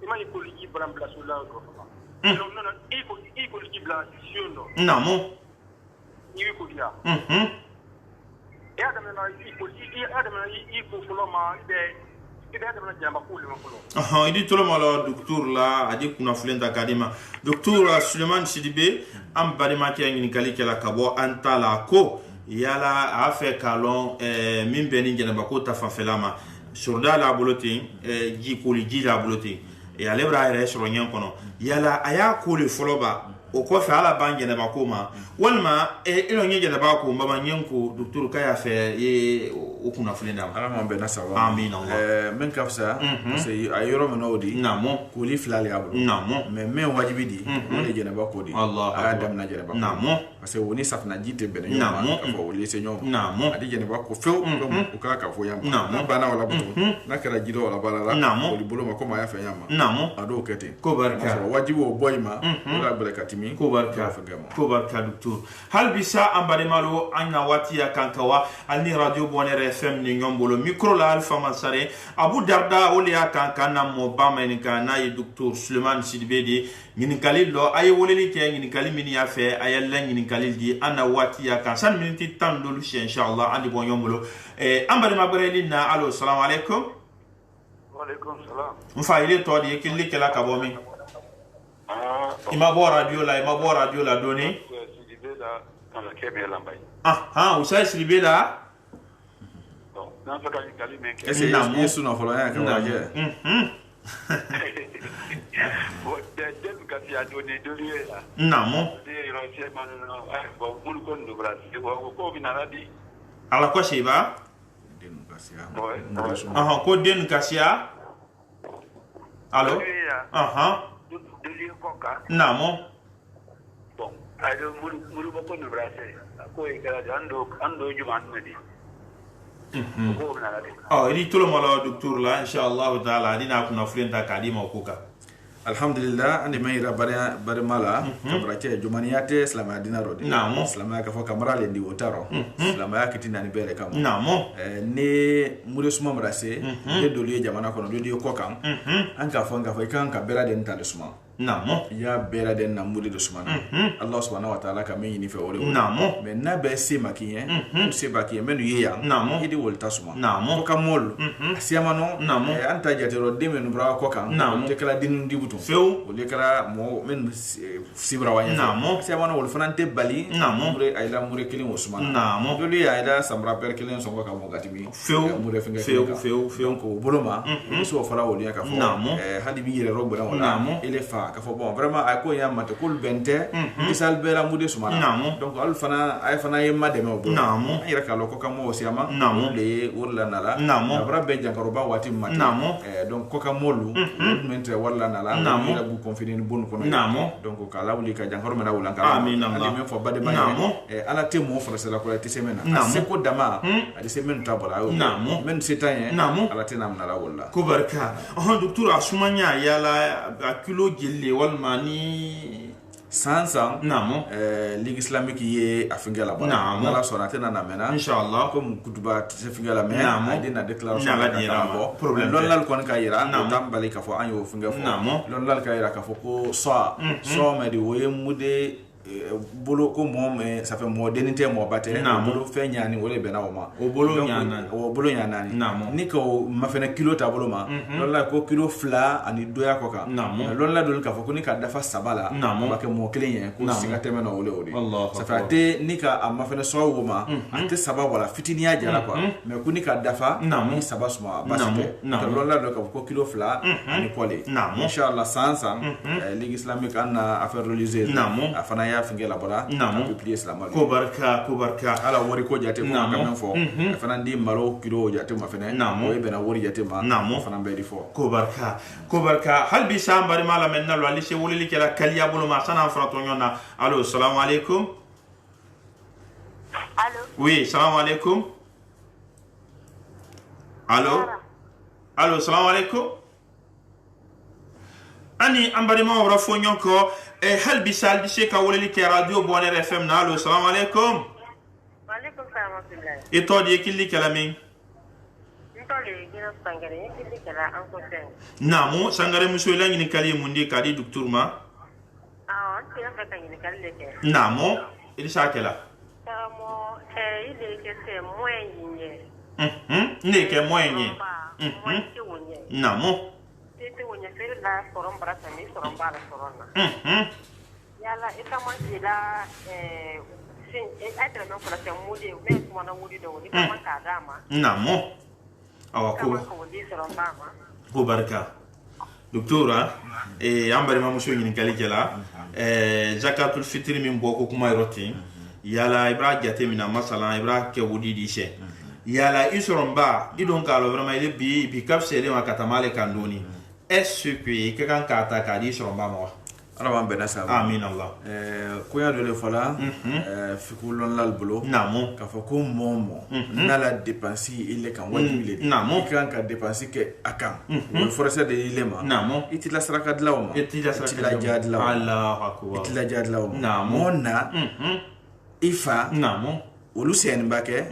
Imani ko li bram bla soldado. Non iko li bla siono. na mo Ni ko dia. Ya da na iko fulo ma ide ida da na jamba ko li ma fulo. aha idi tolo malo docteur la adi kuna fulenta kadima docteur Suleiman Sidibe am barima ke ngini kali kala kabo antala ko yala afe kalon min beni genaba ko ta fanfelama surda la bolotin ji koli ji la bolotin e alebra ere soro nyen kono yala aya koli foloba o ko fa ala ban genaba ko ma walma ilo nyen genaba ko mbaba nyen ko docteur kaya fe ye o kuna fulenda ala man bena sabu amin allah men kafsa c'est ayoro menodi namo ko li flali abu namo men wajibi di woni jena ba ko di Allah adam na jena ba namo parce que woni safna jite bene Namo. ka fo woli se nyom namo adi jena ba ko few ko ka ka fo yam Namo. na bana wala butu na kara jido wala bala Namo. woli bolo ma ko ma ya fe yam namo ado kete ko barka so wajibi o boyma wala barakatimi ko barka ko barka docteur hal bisa ambade malo anya wati ya kankawa alni radio bonere fm ni ngombolo micro la alfa masare abu darda woli ya kankana mo bama ni kana yi docteur Suleiman Sidibe di ngini kali lo ay woleli ke ngini kali mini ya fe ayalla ngini kalil di ana wati ya kan san minti tan dolu shi inshallah andi bon yomulo ambari mabreli na allo assalamu alaikum wa alaikum salam mfa ile to di killi kala ka bomi ima bo radio la doni usai silibe la na fa kan kali men ke yesu no folo ya ka waje de ka ti adoni doli la namo de ro se man no bo mun ko ndo brasil ko binaradi ala ko sheba den kasia ko den kasia allo doli ko ka namo bon ayo mun ko ndo brasil ko e kala ando juman nadi iri tolo mala docteur la inshallah taala dina kuna fulenta kadima okuka alhamdulillah andi mayra bare mala kabra ke jumaniyate islama dina rodi islama ka fo kamara le ndi wotaro islama ya kitina ni bere kam ne mure suma mrase de doliye jamana kono do ko kan an ka fo kan ka bera den tale suma ya bera den na muri do suma allah subhanahu wa ta'ala ka men ni fe ore mais na be se makiye se bakiye menu yeya idi wolta suma ko kamol asiama no anta jatero de men bra ko kan te kala din dibutu few o le kala mo men sibra wanya asiama no wol fanante bali mure ayla mure kilin usman do li ayla samra per kilin so ka mo gatimi few mure finga few ko boloma so fara wol ya ka fo hadi bi yere robba wala ele fa ka fo bon vraiment ay ko yamma to kul bente misal bela mude suma donc al fana ay fana yemma de mo ay raka lo ko kamo siama le wala nala abra be jankaro ba wati mata donc ko kamolu mente wala nala la bu confiner bon ko donc ka lawli ka jankaro mena wala ka amin allah me fo bade ba ala te mo frase la ko te semena se ko dama adi semen tabala men setanye ala te nam nala wala ko barka docteur asumanya yala kilo gelle wal mani sansan ligue islamique ye afingala ba nala sonate na mena inshallah comme kutuba te fingala mena ay dina déclaration la problème lon lal kon ka yira no tambali ka fo anyo finga fo lon lal ka yira ka fo ko so me di woye mude bolo ko mom ça fait modernité mo baté bolo fe nyani wala be na woma o bolo nyana ni ko ma fe na kilo ta bolo ma lon la ko kilo fla ani doya ko ka lon la dol ka fo ko ni ka dafa sabala ba ke mo kelen ko singa teme no wole ça fait te ni ka ma fe na so woma ate sababa wala fitiniya jara quoi mais ko ni ka dafa ni sababa suma basite lon la do ka ko kilo fla ani pole inshallah sansa ligue islamique ana affaire religieuse afana fingela bola publier islam ko barka ala wori ko jate ko ngam fo fana ndi malo kilo jate ma fene o be na wori jate ma fana be di fo ko barka hal bi sambari mala men nalo ali se woli kala kaliya bolo ma sana frato nyona allo assalamu alaikum allo oui assalamu alaikum allo assalamu alaikum ani ambari ma wora fo nyonko hal bisal bi se ka woleli ke radio Bonheur FM na allo assalamu alaikum wa alaikum salam e to di killi kala min namu sangare muso la ngini kali mundi kadi docteur ma namu il sakela mo ile ke se moyenye ne ke moyenye namu tete wonya fere la soron barata ni soron bala sorona yala ita mo ila sin atra no kula se mudi me kuma na mudi do ni kama kadama namu awako ko barka doctora ambari ma muso ngini kali kala zakatul fitri min boko kuma roti yala ibra jate mina masala ibra ke wudi dishe yala isoromba idon kalo vraiment ile bi kapsele ma katamale kandoni est-ce que kan kata kadi isoromba mo ala man bena sa amin allah ko ya dole fala fikulon lal bolo namu ka fa ko momo nala dépenser ile kan wajibile namu kan ka dépenser ke akan wol forcer de ilema namu itila saraka dlawma itila jadlaw allah akbar itila jadlaw namu monna ifa namu olu sen mbake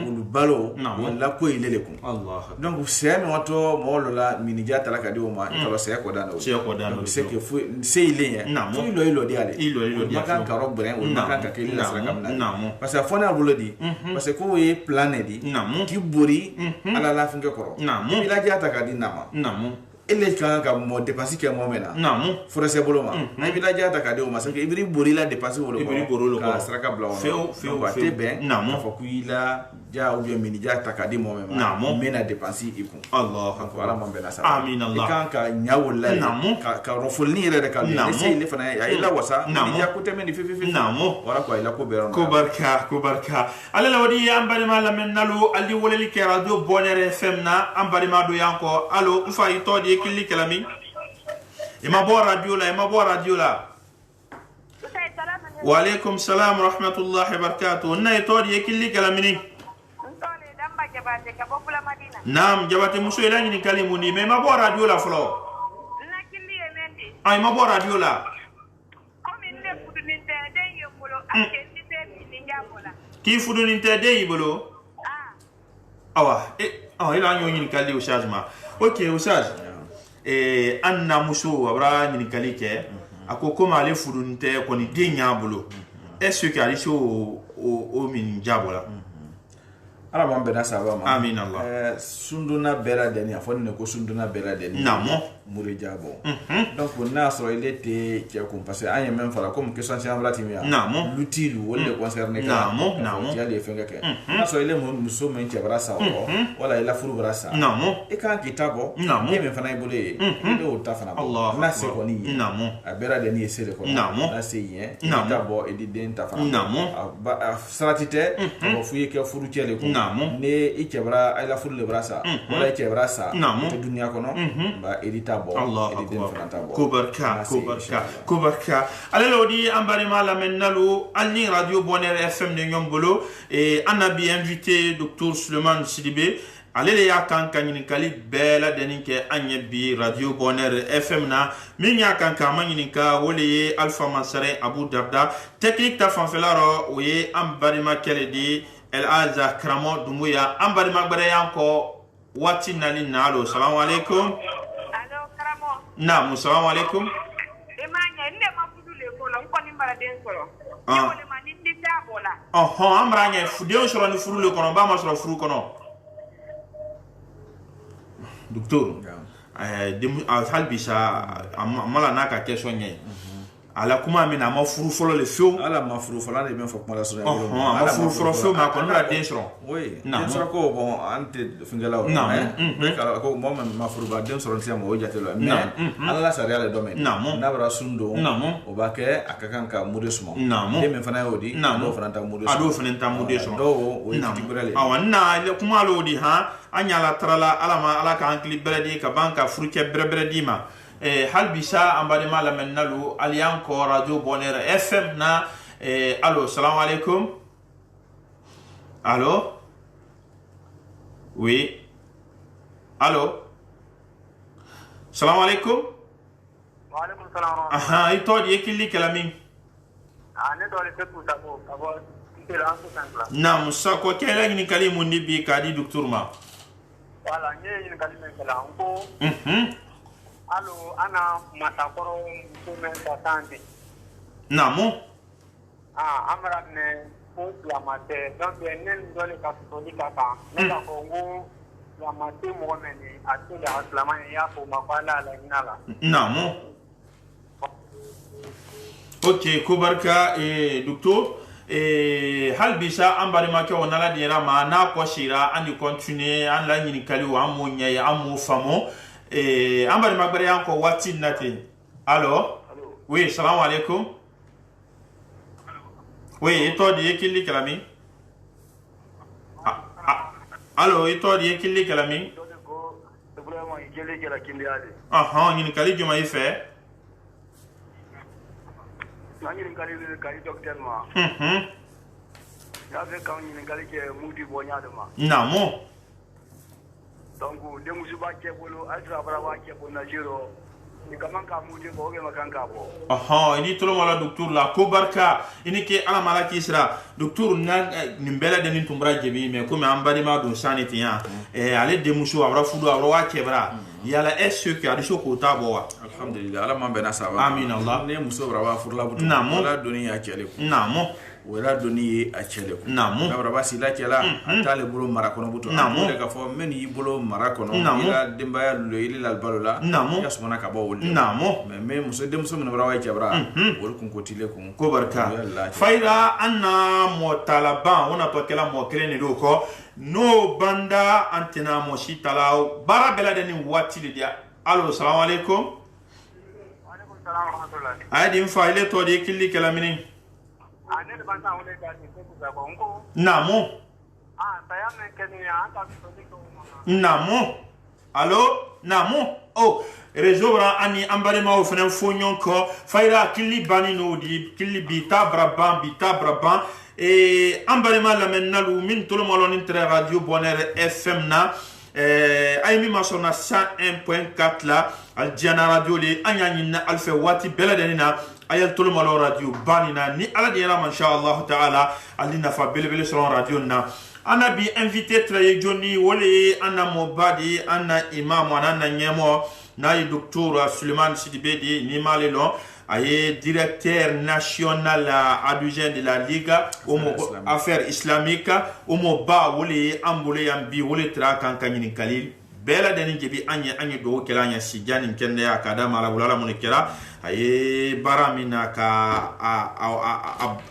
olu balo wala ko ilele ko Allah donc sen wato molo la minija talaka di o ma kala se ko dano se ke fu se ile fu ilo di ale ilo di makan ka rob bren o makan ka kila sala kamna parce que fona bulo di parce que ko e plané di ki bori ala la finga koro ila jata ka di nama ele ka mo dépenser ke mo mena forese bolo ma na bi la jata ka de o ma se ke ibri bori la dépenser bolo ka sraka bla feu te ben fa ku ila ja ou bien mini ja ta ka de mo mena mena dépenser iku Allah ko ala mo bena sa amin Allah kan ka nyawol la ka rofol ni re ka ne se ile fana ya ila wasa ni ja ku te men fi wala ko ila ko beron ko barka ala la wadi ambari mala men nalu ali woleli ke radio Bonheur FM na ambari ma do yanko allo ufa itodi killi kalami ima bo radio la wa alaikum salam wa rahmatullahi wa barakatuh na itodi killi kalami naam jabate muso ila ni kalimu ni me ma bo radio la flo na killi emendi ay ma bo radio la ko min ne fudu min te de yemolo akendi te min ngabola ki fudu ni te de yibolo awa ila nyoni kalli o changement OK o changement anna muso abra ni kalike ako koma ale furunte ko ni denya bolo est-ce que ali so o min jabola ala ban bena saba ma amin Allah sunduna bera deni afon ne ko sunduna bera deni namo muri jabo donc na so il était qui a parce que anya même fala comme que sans chambre timia namo l'utile ou le concerné namo ya le fenga ke na so ile mo muso men che brasa o wala ila furu brasa namo e kan kitabo e men fana ibole e o ta fana na se ko ni namo a bera deni ese ko na se yen kitabo e di den ta fana namo saratite ko fuye ke furu chele ko ne i kebra ay la furu le brasa wala i kebra sa te dunia kono ba edita bo editen franta bo kubarka alelo di ambari mala mennalu alni radio Bonheur FM de Nyombolo et anabi invité docteur Suleiman Sidibé alele ya kan kanyin kali bela denike anye bi radio Bonheur FM na min ya kan ka manyin ka wole Alpha Mansare Abu Darda technique ta fanfelaro oye ambari makele di El Azza Kramo Dumbuya ambari magbare yanko wati nali nalo assalamu alaikum allo Kramo naam assalamu alaikum emanya nde mafudu le ko la ko ni mara den ko ni wole mani ndi tabola amranye fudio soro ni furu le kono ba ma soro furu kono docteur halbisa amala naka question nye ala kuma mina ma furu folo le fio ala ma furu folo ne ben fo kuma la so ma furu folo fio ma ko na den soro oui den soro ko bon ante fingala o mais kala ko mo ma furu ba den soro ti mo jatelo mais ala sa real domaine na bra sundo o ba ke akakan ka modesmo de men fana odi do fana ta modesmo ado fana ta modesmo do o ti burale awanna le kuma lo di ha anyala trala ala ka ankli bredi ka banka fruke bredi ma halbisa ambari mala mennalu alianko radio Bonheur FM na allo salam alaikum allo oui allo salam alaikum wa alaikum salam ito di ekili kalami ne do le fetu tabo abo tela anko sankla na musako kela ni kalimu ni bi kadi docteur ma wala nye ni kalimu kala anko allo ana matakoro musumen tatandi namo amra ne ko la mate donc nen dole ka toli kaka ne ka kongo la mate mo meni atule aslamani ya ko mafala la inala namo OK kubarka docteur halbisa ambari make onala dira ma na ko shira ani continuer an la nyini kali wa amonya ya amo famo ambari magbare yanko wati nate allo oui salam alaikum oui ito di ekili kalami allo ito di ekili kalami nyini kali juma ife nyini kali docteur ma ya ve kan nyini kali ke mudi bonya de ma namo donc de musuba ke bolo altra brava ke bona jiro aha ini tolo mala docteur la ko barka ini ke ala mala kisra docteur na nimbela de nin tumbra jebi me ko me ambari ma don sanity ya ale de muso abra fudu abra wa kebra yala est-ce que adi ko ta bo wa alhamdulillah ala man bena saba amin allah ne muso bra wa furla butu namo la doni ya kele ko namo wala doni a kele ko namo abra ba sila kela atale bolo marakono butu namo le ka fo men yi bolo marakono ila demba ya lo ila albalola ya sumana ka ba wol namo me muso de muso men bra wa kebra wol kun ko tile ko barka faida anna mo talaban ona to kala mo krene do ko no banda antena mo shitala bara bela de ni wati de dia allo assalamu alaikum wa alaikum salam wa rahmatullahi adi mfaile to de killi kala mini ane de banda wole da ni ko za ko ngo namo saya men keni anta ko namo allo namo oh réseau bra ani ambare ma ofena fonyon ko faira killi bani no di killi bita braban et ambare ma la menalu min tout le monde inter radio bonheur fm na aymi ma sona 101.4 la al diana radio le anyani na alfa wati beladanina ayal tout le monde radio banina ni ala diana masha Allah taala alina fa belebele sur radio na ana bi invité traye Johnny wole ana mobadi ana imam ana nyemo na docteur Suleiman Sidibé ni malelo aye directeur national adjoint de la Liga affaires islamiques omo ba wole ambule yambi wole tra kan kanyini kalil bela deni jebi anye do kelanya sijani kende ya kadama la bulala munikera aye baramina ka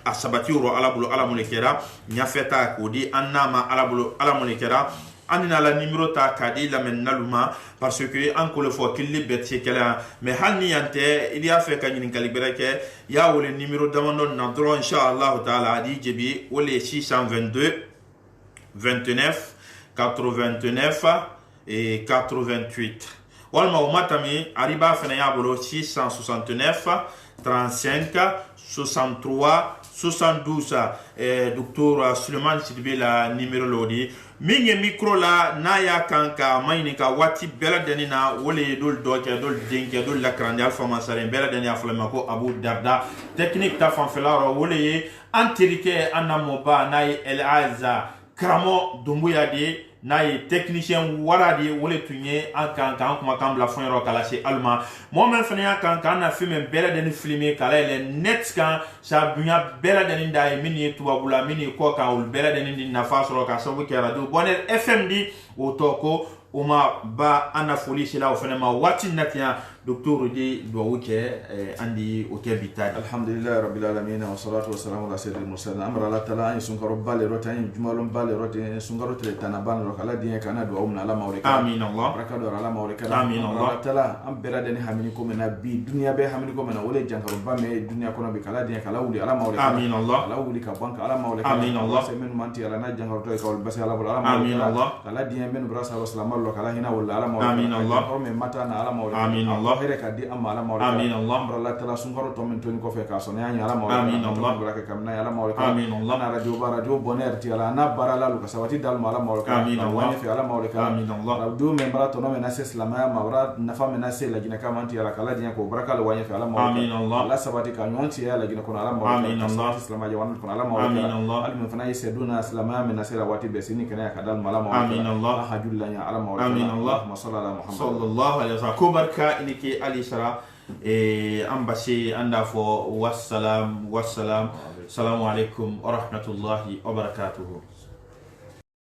a sabatiro ala bulu ala munikera nyafeta kodi annama ala bulu ala munikera anina la numéro ta kadi la menaluma parce que encore le fois qu'il libère kala mais halni yante il y a fait kanyini kalibreke ya wole numéro damando nadro inshallah taala adi jebi wole 622 29 89 et 88 walma umatami ariba fena ya bolo 669 35 63 72 docteur Suleiman Sidibé la numéro lodi minge micro la naya kanka mayni ka wati bela denina wole dol doke dol dinke dol la grande alpha masare bela denia flamako Abu Darda technique ta fanfelaro wole antirike anamoba nay el aza kramo dumbuya de naye technicien waradi wole tunye ankan kuma kambla fonro kala se alma mo men fanya kan na film bela den filmer kala le net kan sa bunya bela den ndai mini tubabula mini ko ka ul bela den din na fasro ka so ke radio bonheur fm di otoko uma ba ana folisi la ofena ma wati natia docteur di do wuke andi o ke bitadi alhamdulillah rabbil alamin wa salatu wa salam ala sayyidil mursalin amra la tala in sun bale rotan jumalum bale rotan sun garo tana ban ro kala dinya kana do umna ala mawrika amin allah baraka do ala mawrika amin allah tala am berada ni hamini ko mena bi dunya be hamini ko mena wole jankaro ba me dunya kono be kala dinya kala wuli ala mawrika amin allah ala wuli ka banka ala mawrika amin allah se men manti ala na jankaro to ka wal basi ala ala mawrika amin allah kala dinya men brasa wa salam lo kala hina wala ala mawrika amin allah ko me mata na ala mawrika amin allah here ka di am ala mawrika amin allah Allah tala sungaro to min toni ko fe ka so ne ala mawrika amin allah baraka kam na ala mawrika amin allah na radio bonheur ti ala na barala lu ka sawati dal ala mawrika amin allah fi ala mawrika amin allah do me barato no me na islamaya mawra na fa me na se la gina kama anti ala kala dinya ko baraka la wanya fi ala mawrika amin allah Allah sabati ka nyonti ala gina ko ala mawrika amin allah islamaya wan ko ala mawrika amin allah al min fana yaseduna islamaya me na se la wati besini kana ka dal ala mawrika amin allah hajullanya ala mawrika amin allah sallallahu alaihi wasallam ko barka iniki ali sara ambassy anda fo wassalam salamu alaikum wa rahmatullahi wa barakatuhu.